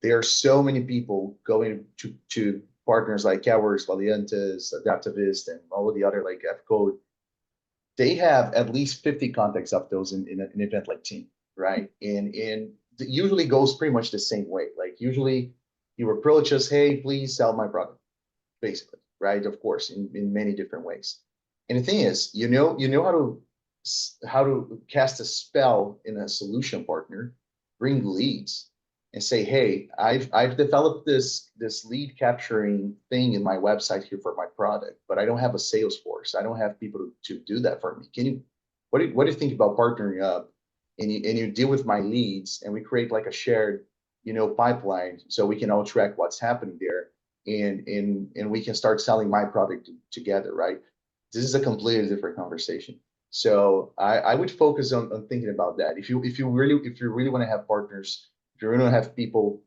there are so many people going to partners like Catworkx, Valientes, Adaptivist, and all of the other like Fcode. They have at least 50 contacts of those in an event like Team, right? And it usually goes pretty much the same way. Like usually you approach us, hey, please sell my product, basically, right? Of course, in many different ways. And the thing is, you know how to cast a spell in a solution partner, bring leads, and say, hey, I've developed this lead capturing thing in my website here for my product, but I don't have a sales force. I don't have people to do that for me. What do you think about partnering up and you deal with my leads, and we create like a shared, pipeline so we can all track what's happening there, and we can start selling my product together, right? This is a completely different conversation. So I would focus on thinking about that. If you really want to have partners, if you're going to have people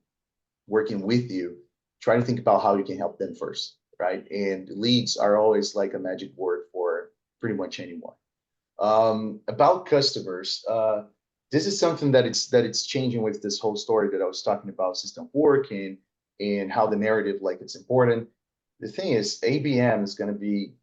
working with you, try to think about how you can help them first, right? And leads are always like a magic word for pretty much anyone. About customers, this is something that it's changing with this whole story that I was talking about, system work and how the narrative, like it's important. The thing is, ABM is going to be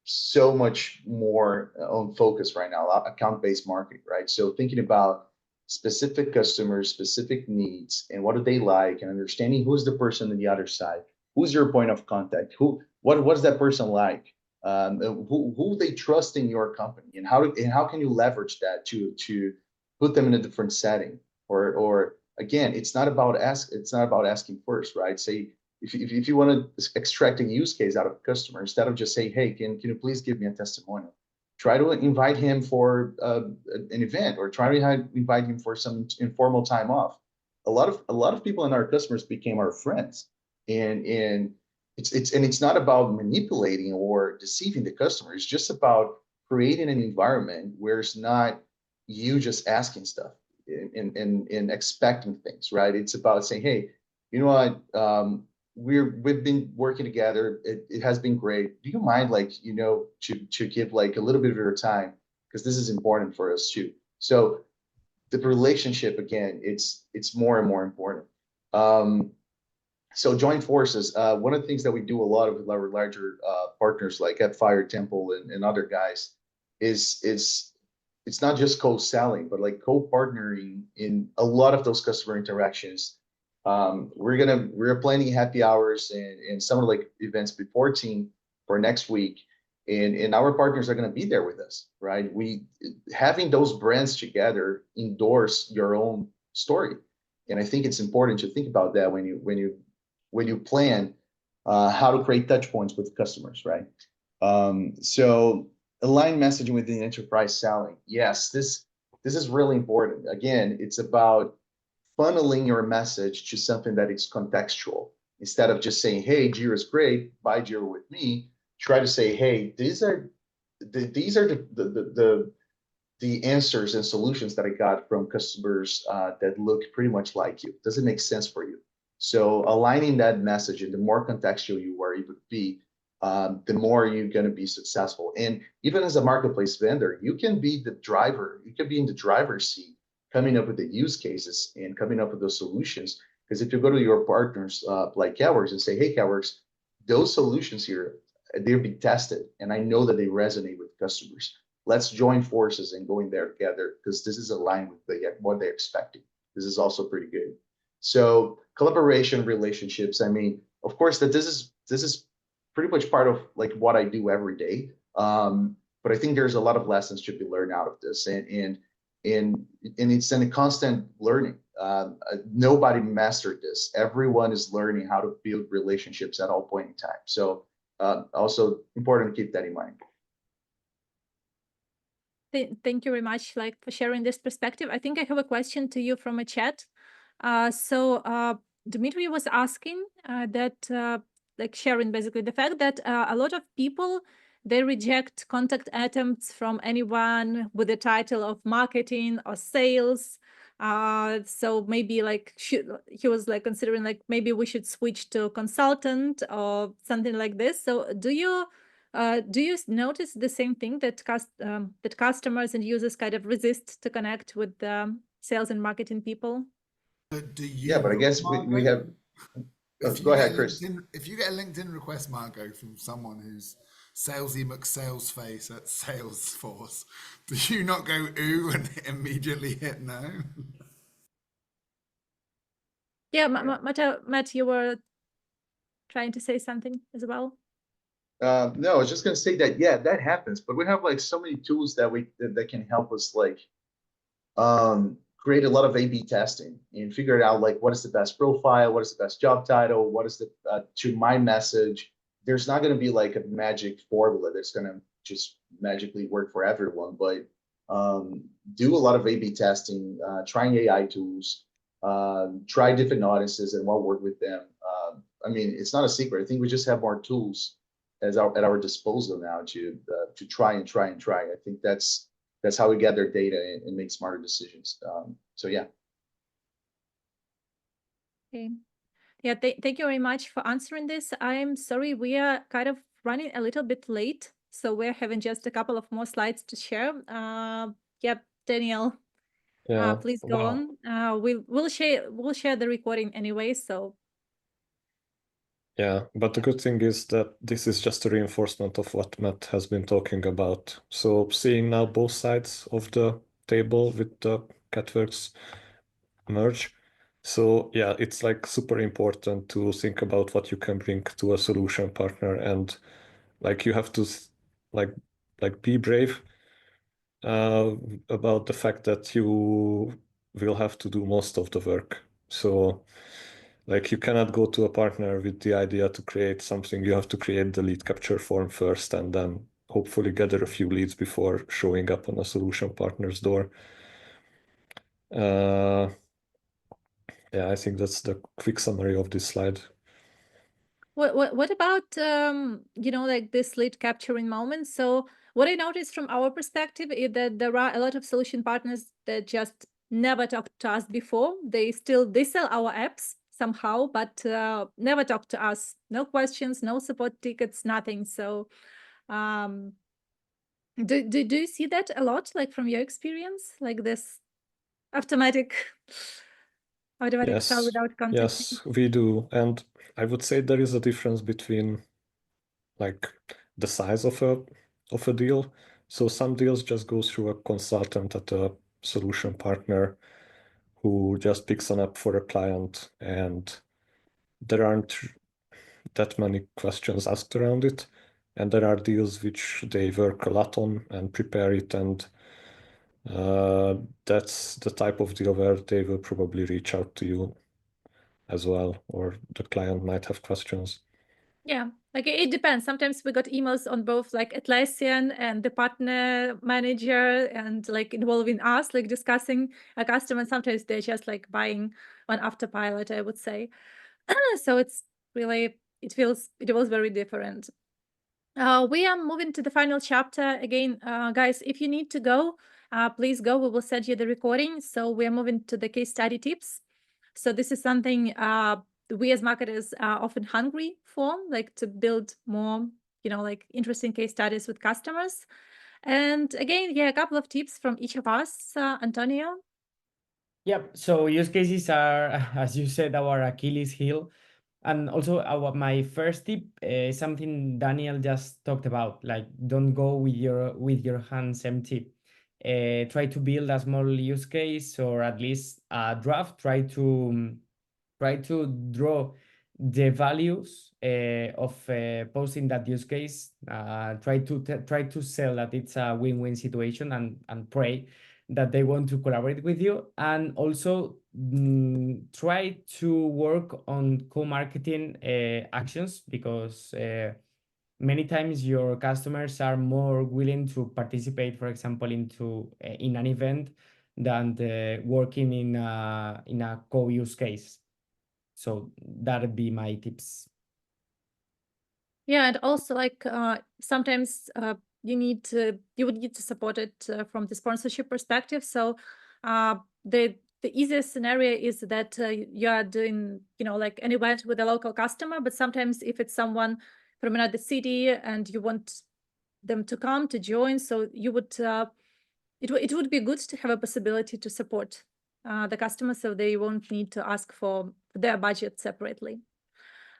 so much more on focus right now, account-based marketing, right? So thinking about specific customers, specific needs, and what do they like, and understanding who's the person on the other side, who's your point of contact, what's that person like, who they trust in your company, and how can you leverage that to put them in a different setting, or again, it's not about asking first, right? Say, if you want to extract a use case out of a customer, instead of just saying, hey, can you please give me a testimonial? Try to invite him for an event, or try to invite him for some informal time off. A lot of people in our customers became our friends, and it's not about manipulating or deceiving the customer. It's just about creating an environment where it's not you just asking stuff and expecting things, right? It's about saying, hey, you know what? We've been working together. It has been great. Do you mind, like, to give like a little bit of your time, because this is important for us too. So the relationship, again, it's more and more important. So join forces. One of the things that we do a lot with our larger partners like AppFire, Temple, and other guys is it's not just co-selling, but like co-partnering in a lot of those customer interactions. We're planning happy hours and some of like events before team for next week, and our partners are going to be there with us, right? Having those brands together endorse your own story, and I think it's important to think about that when you plan how to create touch points with customers, right? So align messaging within enterprise selling. Yes, this is really important. Again, it's about funneling your message to something that is contextual. Instead of just saying, hey, Jira is great, buy Jira with me, try to say, hey, these are the answers and solutions that I got from customers that look pretty much like you. Does it make sense for you? So aligning that message, and the more contextual you are able to be, the more you're going to be successful. And even as a marketplace vendor, you can be the driver. You can be in the driver's seat, coming up with the use cases and coming up with those solutions. Because if you go to your partners like Catworkx and say, hey, Catworkx, those solutions here, they'll be tested, and I know that they resonate with customers. Let's join forces and go in there together, because this is aligned with what they're expecting. This is also pretty good. So collaboration, relationships. I mean, of course, that this is pretty much part of like what I do every day. But I think there's a lot of lessons to be learned out of this, and it's in a constant learning. Nobody mastered this. Everyone is learning how to build relationships at all point in time. So also important to keep that in mind. Thank you very much, for sharing this perspective. I think I have a question to you from a chat. So Dmitry was asking that, sharing basically the fact that a lot of people, they reject contact attempts from anyone with the title of marketing or sales. So maybe he was considering maybe we should switch to consultant or something like this. So do you notice the same thing, that that customers and users kind of resist to connect with sales and marketing people? But do you? Yeah, but I guess we have. Go ahead, Chris. If you get a LinkedIn request, Margo, from someone who's Salesy McSalesface at Salesforce, do you not go ooh and immediately hit no? Yeah, Matt, you were trying to say something as well. No, I was just going to say that, yeah, that happens, but we have so many tools that can help us create a lot of A/B testing and figure out what is the best profile, what is the best job title, what is the to my message. There's not going to be a magic formula that's going to just magically work for everyone, but do a lot of A/B testing, trying AI tools, try different audiences and what work with them. I mean, it's not a secret. I think we just have more tools at our disposal now to try. I think that's how we gather data and make smarter decisions. So yeah. Okay. Yeah, thank you very much for answering this. I'm sorry, we are kind of running a little bit late, so we're having just a couple of more slides to share. Yep, Daniel, please go on. We'll share the recording anyway, so. Yeah, but the good thing is that this is just a reinforcement of what Matt has been talking about. So seeing now both sides of the table with the Catworkx merge. So yeah, it's super important to think about what you can bring to a solution partner, and you have to be brave about the fact that you will have to do most of the work. So like you cannot go to a partner with the idea to create something. You have to create the lead capture form first and then hopefully gather a few leads before showing up on a solution partner's door. Yeah, I think that's the quick summary of this slide. What about like this lead capturing moment? So what I noticed from our perspective is that there are a lot of solution partners that just never talked to us before. They sell our apps somehow, but never talk to us. No questions, no support tickets, nothing. So do you see that a lot, like from your experience, like this automatic sell without contacting? Yes, we do. And I would say there is a difference between like the size of a deal. So some deals just go through a consultant at a solution partner who just picks an app for a client, and there aren't that many questions asked around it. And there are deals which they work a lot on and prepare it, and that's the type of deal where they will probably reach out to you as well, or the client might have questions. Yeah, like it depends. Sometimes we got emails on both like Atlassian and the partner manager and like involving us, like discussing a customer. And sometimes they're just like buying on Autopilot, I would say. So it's really, it was very different. We are moving to the final chapter. Again, guys, if you need to go, please go. We will send you the recording. So we are moving to the case study tips. So this is something we as marketers are often hungry for, like to build more, like interesting case studies with customers. And again, yeah, a couple of tips from each of us. Antonio? Yep. So use cases are, as you said, our Achilles heel. And also my first tip is something Dániel just talked about, like don't go with your hands empty. Try to build a small use case or at least a draft. Try to draw the values of posting that use case. Try to sell that it's a win-win situation, and pray that they want to collaborate with you. And also try to work on co-marketing actions, because many times your customers are more willing to participate, for example, in an event than working in a co-use case. So that'd be my tips. Yeah, and also like sometimes you would need to support it from the sponsorship perspective. So the easiest scenario is that you are doing like an event with a local customer, but sometimes if it's someone from another city and you want them to come to join, so you would it would be good to have a possibility to support the customer, so they won't need to ask for their budget separately.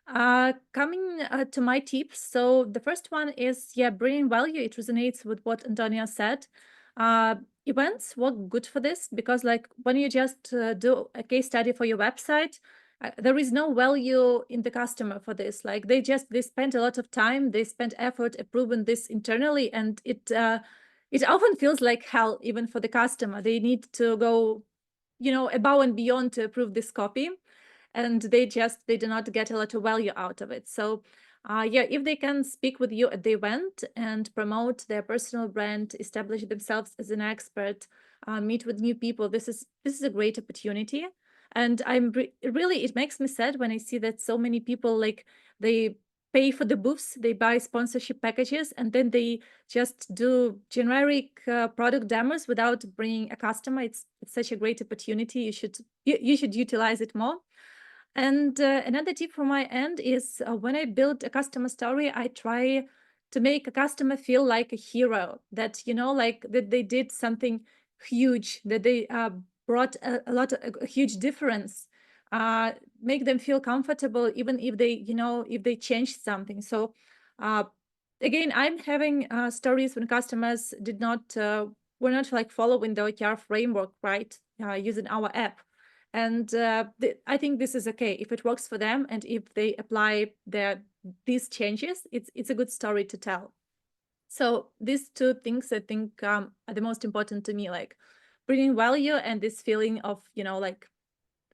Coming to my tips. So the first one is, bringing value. It resonates with what Antonio said. Events work good for this, because like when you just do a case study for your website, there is no value in the customer for this. Like they spend a lot of time, they spend effort approving this internally, and it often feels like hell even for the customer. They need to go, above and beyond to approve this copy, and they do not get a lot of value out of it. So if they can speak with you at the event and promote their personal brand, establish themselves as an expert, meet with new people, this is a great opportunity. And really, it makes me sad when I see that so many people, like, they pay for the booths, they buy sponsorship packages, and then they just do generic product demos without bringing a customer. It's such a great opportunity. You should utilize it more. And another tip from my end is when I build a customer story, I try to make a customer feel like a hero, that, like that they did something huge, that they brought a huge difference, make them feel comfortable, even if they, if they changed something. So again, I'm having stories when customers were not like following the OKR framework, right? Using our app. And I think this is okay if it works for them, and if they apply these changes, it's a good story to tell. So these two things I think are the most important to me, like bringing value and this feeling of like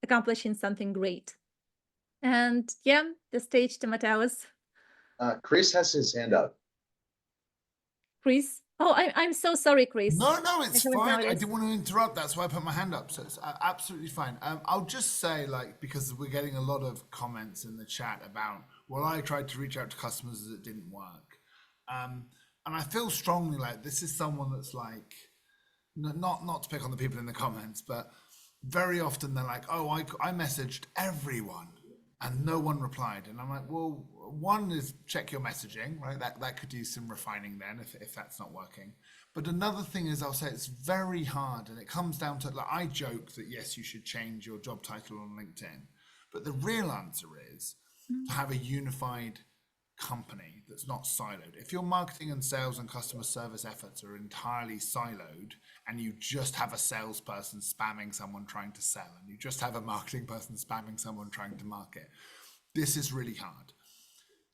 accomplishing something great. And yeah, the stage to Mateus. Chris has his hand up. Chris. Oh, I'm so sorry, Chris. No, it's haven't fine. I noticed. didn't want to interrupt. That's why I put my hand up. So it's absolutely fine. I'll just say, like, because we're getting a lot of comments in the chat about, well, I tried to reach out to customers that it didn't work. And I feel strongly like this is someone that's like, not to pick on the people in the comments, but very often they're like, oh, I messaged everyone and no one replied. And I'm like, well, one is check your messaging, right? That could use some refining then if that's not working. But another thing is, I'll say it's very hard, and it comes down to, like, I joke that yes, you should change your job title on LinkedIn, but the real answer is to have a unified company that's not siloed. If your marketing and sales and customer service efforts are entirely siloed, and you just have a salesperson spamming someone trying to sell, and you just have a marketing person spamming someone trying to market, this is really hard.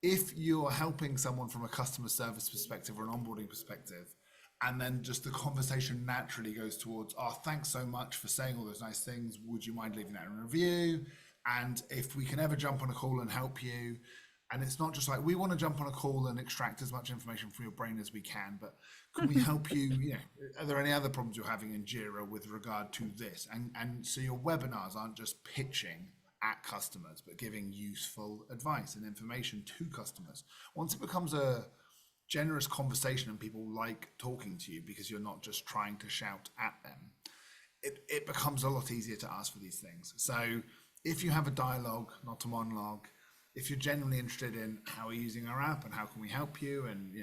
If you're helping someone from a customer service perspective or an onboarding perspective, and then just the conversation naturally goes towards, oh, thanks so much for saying all those nice things, would you mind leaving that in a review? And if we can ever jump on a call and help you, and it's not just like, we want to jump on a call and extract as much information from your brain as we can, but can we help you? You know, are there any other problems you're having in Jira with regard to this? And so your webinars aren't just pitching at customers, but giving useful advice and information to customers. Once it becomes a generous conversation and people like talking to you because you're not just trying to shout at them, it becomes a lot easier to ask for these things. So if you have a dialogue, not a monologue, if you're genuinely interested in how we're using our app and how can we help you, and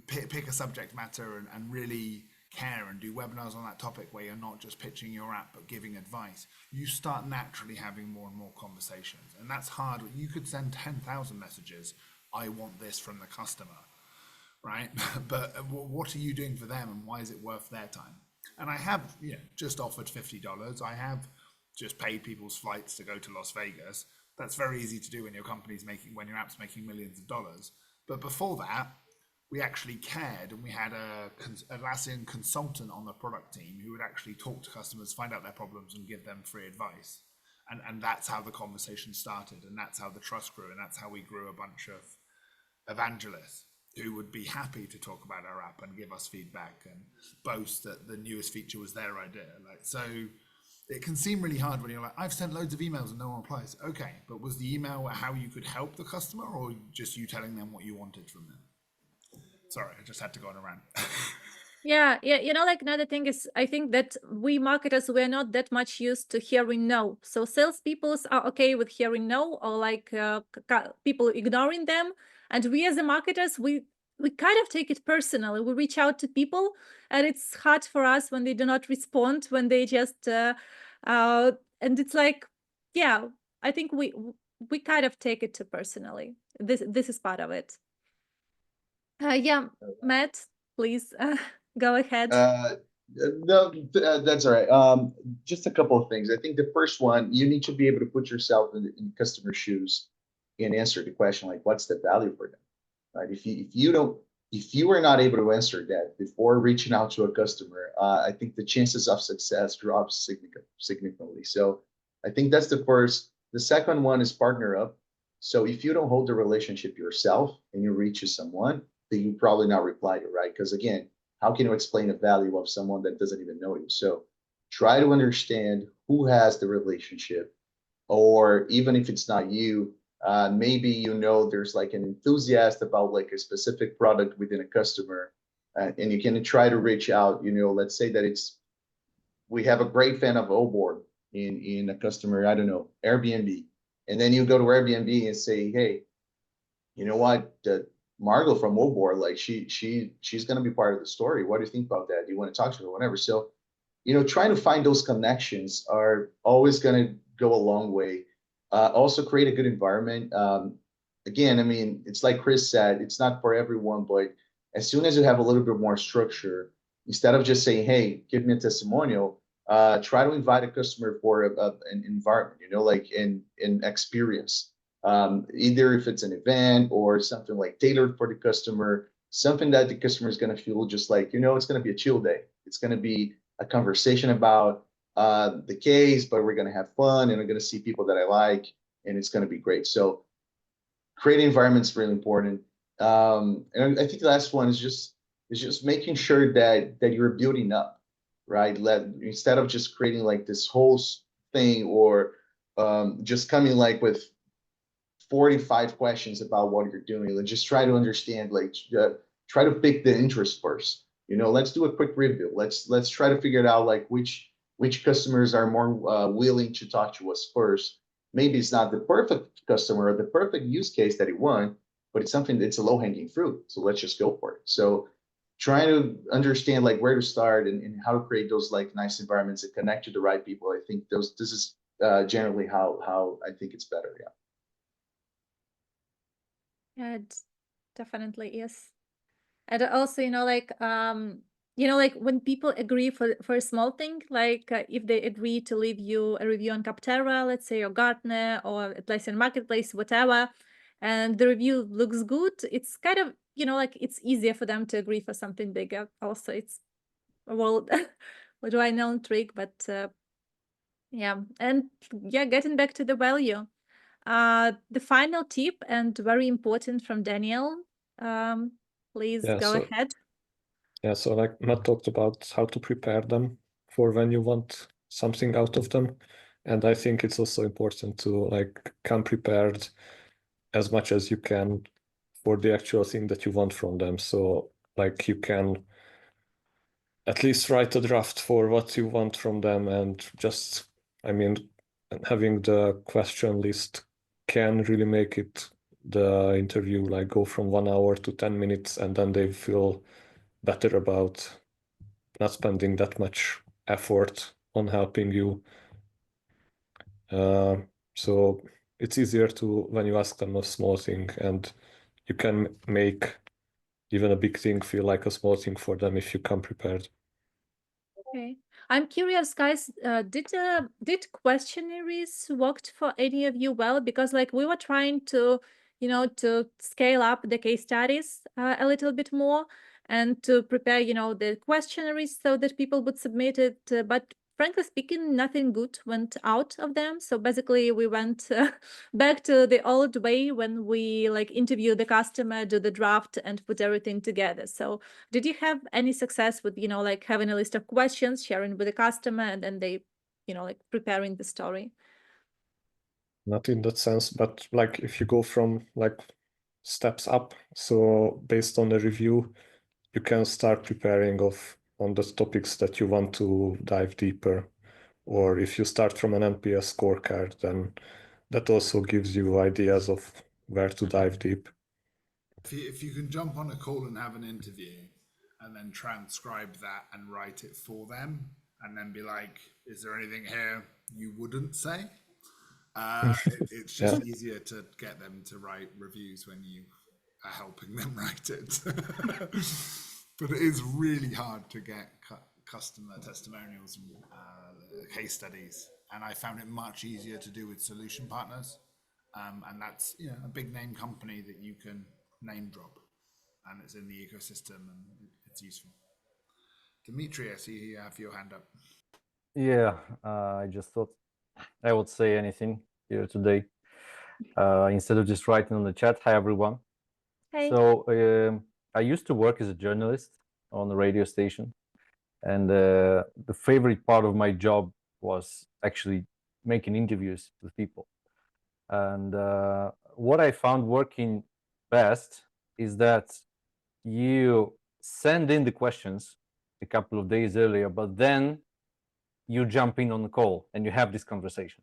pick a subject matter and really care and do webinars on that topic where you're not just pitching your app but giving advice, you start naturally having more and more conversations. And that's hard. You could send 10,000 messages, I want this from the customer, right? But what are you doing for them, and why is it worth their time? And I have just offered $50. I have just paid people's flights to go to Las Vegas. That's very easy to do when your company's when your app's making millions of dollars. But before that, we actually cared, and we had a Atlassian consultant on the product team who would actually talk to customers, find out their problems, and give them free advice. And that's how the conversation started, and that's how the trust grew, and that's how we grew a bunch of evangelists who would be happy to talk about our app and give us feedback and boast that the newest feature was their idea. So it can seem really hard when you're like, I've sent loads of emails and no one replies. Okay, but was the email how you could help the customer, or just you telling them what you wanted from them? Sorry, I just had to go on a rant. Yeah. Another thing is, I think that we marketers, we're not that much used to hearing no. So salespeople are okay with hearing no, or people ignoring them. And we as the marketers, we kind of take it personally. We reach out to people, and it's hard for us when they do not respond, when they just, and it's like, yeah, I think we kind of take it too personally. This is part of it. Yeah, Matt, please go ahead. No, that's all right. Just a couple of things. I think the first one, you need to be able to put yourself in customer shoes and answer the question, like, what's the value for them, right? If you are not able to answer that before reaching out to a customer, I think the chances of success drops significantly. So I think that's the first. The second one is partner up. So if you don't hold the relationship yourself and you reach to someone, then you probably not reply to, right? Because again, how can you explain the value of someone that doesn't even know you? So try to understand who has the relationship, or even if it's not you, maybe there's like an enthusiast about like a specific product within a customer, and you can try to reach out. Let's say that we have a great fan of Oboard in a customer, I don't know, Airbnb, and then you go to Airbnb and say, hey, you know what? Margo from Oboard, like she's going to be part of the story. What do you think about that? Do you want to talk to her, whatever? So, trying to find those connections are always going to go a long way. Also create a good environment. Again, I mean, it's like Chris said, it's not for everyone, but as soon as you have a little bit more structure, instead of just saying, hey, give me a testimonial, try to invite a customer for an environment, like an experience. Either if it's an event or something like tailored for the customer, something that the customer is going to feel just like, it's going to be a chill day. It's going to be a conversation about the case, but we're going to have fun and I'm going to see people that I like, and it's going to be great. So creating environment is really important. And I think the last one is just making sure that you're building up, right? Instead of just creating like this whole thing, or just coming like with 45 questions about what you're doing. Let's just try to understand, like try to pick the interest first. Let's do a quick review. Let's try to figure it out, like which customers are more willing to talk to us first. Maybe it's not the perfect customer or the perfect use case that you want, but it's something that's a low-hanging fruit. So let's just go for it. So trying to understand like where to start and how to create those like nice environments that connect to the right people. I think this is generally how I think it's better. Yeah. Yeah, it definitely is. And also, like when people agree for a small thing, like if they agree to leave you a review on Capterra, let's say, or Gartner or Atlassian Marketplace, whatever, and the review looks good, it's kind of, like it's easier for them to agree for something bigger. Also, it's, well, what do I know trick, but yeah. And yeah, getting back to the value. The final tip, and very important, from Dániel. Please go ahead. Yeah, so like Matt talked about how to prepare them for when you want something out of them. And I think it's also important to like come prepared as much as you can for the actual thing that you want from them. So like you can at least write a draft for what you want from them, and just, having the question list can really make the interview like go from 1 hour to 10 minutes, and then they feel better about not spending that much effort on helping you. So it's easier when you ask them a small thing, and you can make even a big thing feel like a small thing for them if you come prepared. Okay, I'm curious, guys. Did questionnaires worked for any of you well? Because like we were trying to, to scale up the case studies a little bit more, and to prepare, the questionnaires so that people would submit it. But frankly speaking, nothing good went out of them. So basically, we went back to the old way when we like interview the customer, do the draft, and put everything together. So did you have any success with, like having a list of questions, sharing with the customer, and then they, like preparing the story? Not in that sense, but like if you go from like steps up, so based on the review, you can start preparing on the topics that you want to dive deeper. Or if you start from an NPS scorecard, then that also gives you ideas of where to dive deep. If you can jump on a call and have an interview and then transcribe that and write it for them, and then be like, is there anything here you wouldn't say? It's just easier to get them to write reviews when you are helping them write it. But it is really hard to get customer testimonials and case studies, and I found it much easier to do with solution partners, and that's a big name company that you can name drop, and it's in the ecosystem and it's useful. Dimitri, I see you have your hand up. Yeah, I just thought I would say anything here today instead of just writing on the chat. Hi, everyone. Hey. So I used to work as a journalist on a radio station, and the favorite part of my job was actually making interviews with people. And what I found working best is that you send in the questions a couple of days earlier, but then you jump in on the call and you have this conversation,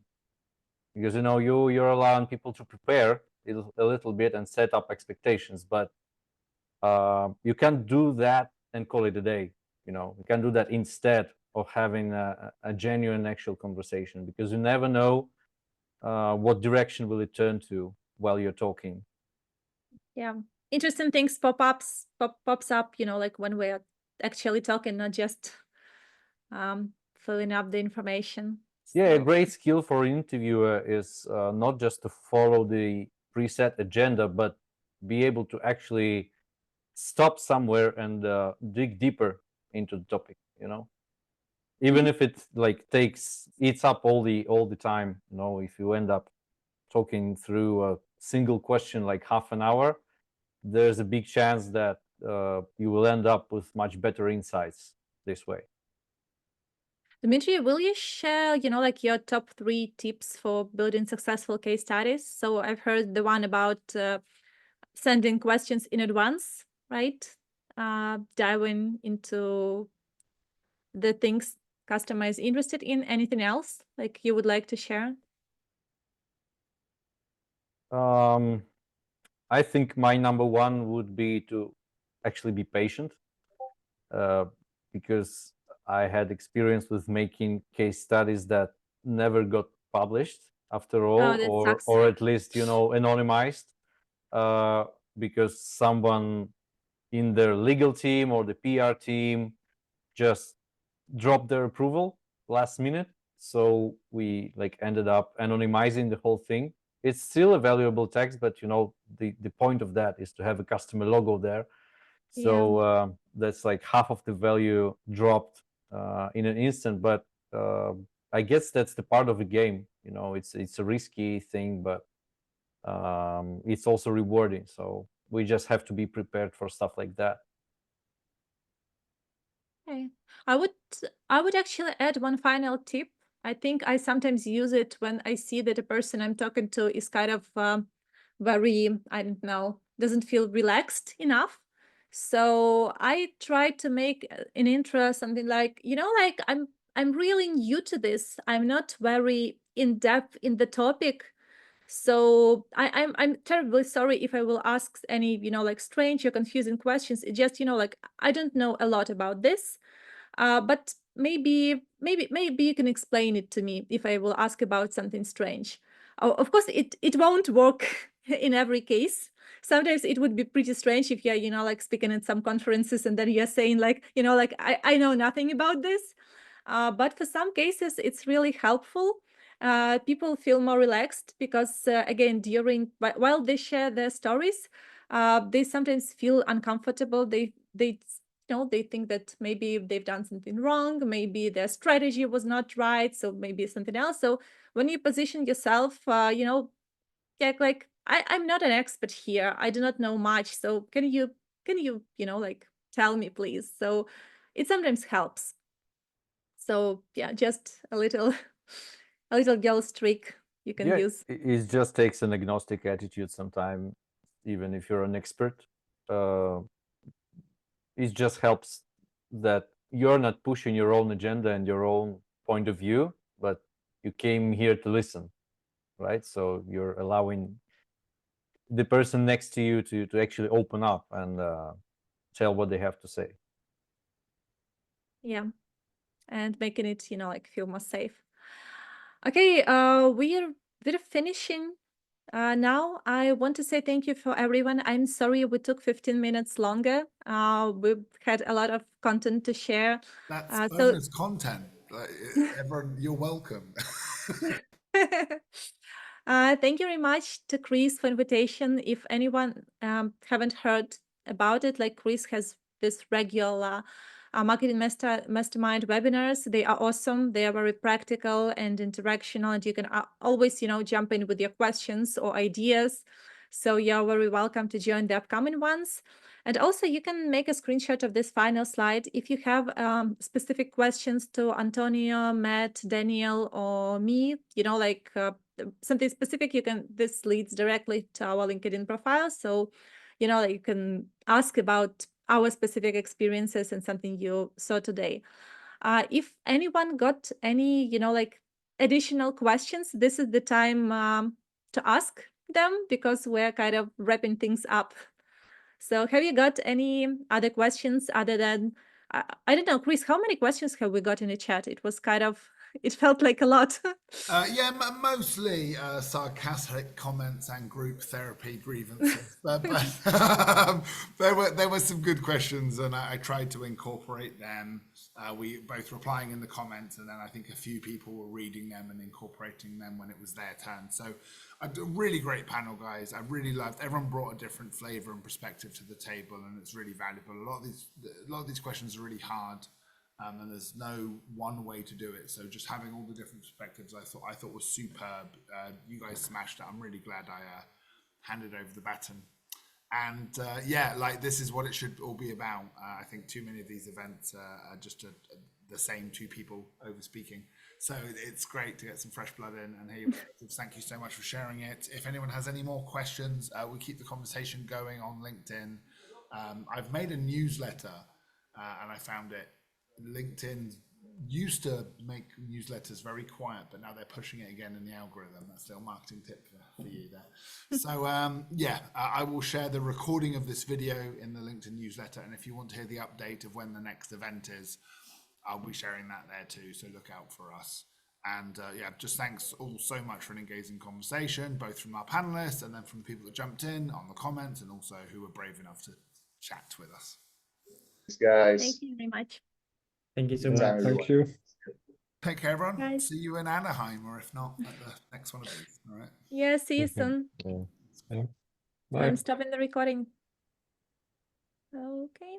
because you're allowing people to prepare a little bit and set up expectations, but you can't do that and call it a day. You can do that instead of having a genuine actual conversation, because you never know what direction will it turn to while you're talking. Yeah, interesting things pops up, like when we're actually talking, not just filling up the information. Yeah, a So, great skill for an interviewer is not just to follow the preset agenda, but be able to actually stop somewhere and dig deeper into the topic, even if it like eats up all the time, if you end up talking through a single question like half an hour, there's a big chance that you will end up with much better insights this way. Dmitry, will you share, like your top 3 tips for building successful case studies? So I've heard the one about sending questions in advance, right? Diving into the things customer is interested in. Anything else like you would like to share? I think my number 1 would be to actually be patient, because I had experience with making case studies that never got published after all, that or sucks. or at least anonymized, because someone in their legal team or the PR team just dropped their approval last minute. So we ended up anonymizing the whole thing. It's still a valuable text, but the point of that is to have a customer logo there. So that's like half of the value dropped in an instant. But I guess that's the part of the game. It's a risky thing, but it's also rewarding. So we just have to be prepared for stuff like that. Okay. I would actually add one final tip. I think I sometimes use it when I see that a person I'm talking to is kind of very, I don't know, doesn't feel relaxed enough. So I try to make an intro something like, like I'm really new to this. I'm not very in depth in the topic. So I'm terribly sorry if I will ask any, like strange or confusing questions. It just, like I don't know a lot about this. But maybe you can explain it to me if I will ask about something strange. Of course, it won't work in every case. Sometimes it would be pretty strange if you're, like speaking at some conferences and then you're saying like, like I know nothing about this. But for some cases, it's really helpful. People feel more relaxed because again, while they share their stories, they sometimes feel uncomfortable. They they think that maybe they've done something wrong, maybe their strategy was not right, so maybe something else. So when you position yourself, like I'm not an expert here, I do not know much, so can you like tell me please? So it sometimes helps. So yeah, just a little girl's trick you can use. It just takes an agnostic attitude sometimes, even if you're an expert. It just helps that you're not pushing your own agenda and your own point of view, but you came here to listen, right? So you're allowing the person next to you to actually open up and tell what they have to say. Yeah, and making it like feel more safe. Okay, we're finishing now. I want to say thank you for everyone. I'm sorry we took 15 minutes longer. We've had a lot of content to share. That's bonus content. Everyone, you're welcome. Thank you very much to Chris for invitation. If anyone haven't heard about it, like Chris has this regular marketing mastermind webinars. They are awesome. They are very practical and interactional, and you can always jump in with your questions or ideas. So you're very welcome to join the upcoming ones. And also you can make a screenshot of this final slide if you have specific questions to Antonio, Matt, Dániel, or me, like something specific, this leads directly to our LinkedIn profile. So, like you can ask about our specific experiences and something you saw today. If anyone got any, like additional questions, this is the time to ask them because we're kind of wrapping things up. So have you got any other questions other than, I don't know, Chris, how many questions have we got in the chat? It was kind of, it felt like a lot. Yeah, mostly sarcastic comments and group therapy grievances, but there were some good questions, and I tried to incorporate them. We both replying in the comments, and then I think a few people were reading them and incorporating them when it was their turn. So a really great panel, guys. I really loved. Everyone brought a different flavor and perspective to the table, and it's really valuable. A lot of these questions are really hard. And there's no one way to do it. So just having all the different perspectives, I thought was superb. You guys smashed it. I'm really glad I handed over the baton. And yeah, like this is what it should all be about. I think too many of these events are just the same two people over speaking. So it's great to get some fresh blood in. And hey, thank you so much for sharing it. If anyone has any more questions, we keep the conversation going on LinkedIn. I've made a newsletter and I found it. LinkedIn used to make newsletters very quiet, but now they're pushing it again in the algorithm. That's a little marketing tip for you there. So yeah, I will share the recording of this video in the LinkedIn newsletter. And if you want to hear the update of when the next event is, I'll be sharing that there too. So look out for us. And yeah, just thanks all so much for an engaging conversation, both from our panelists and then from the people that jumped in on the comments and also who were brave enough to chat with us. Thanks, guys. Thank you very much. Thank you so Yeah, much. thank you. Take care, everyone. Guys. See you in Anaheim, or if not, at the next one of these. All right. Yeah, see you soon. Yeah. Bye. I'm stopping the recording. Okay.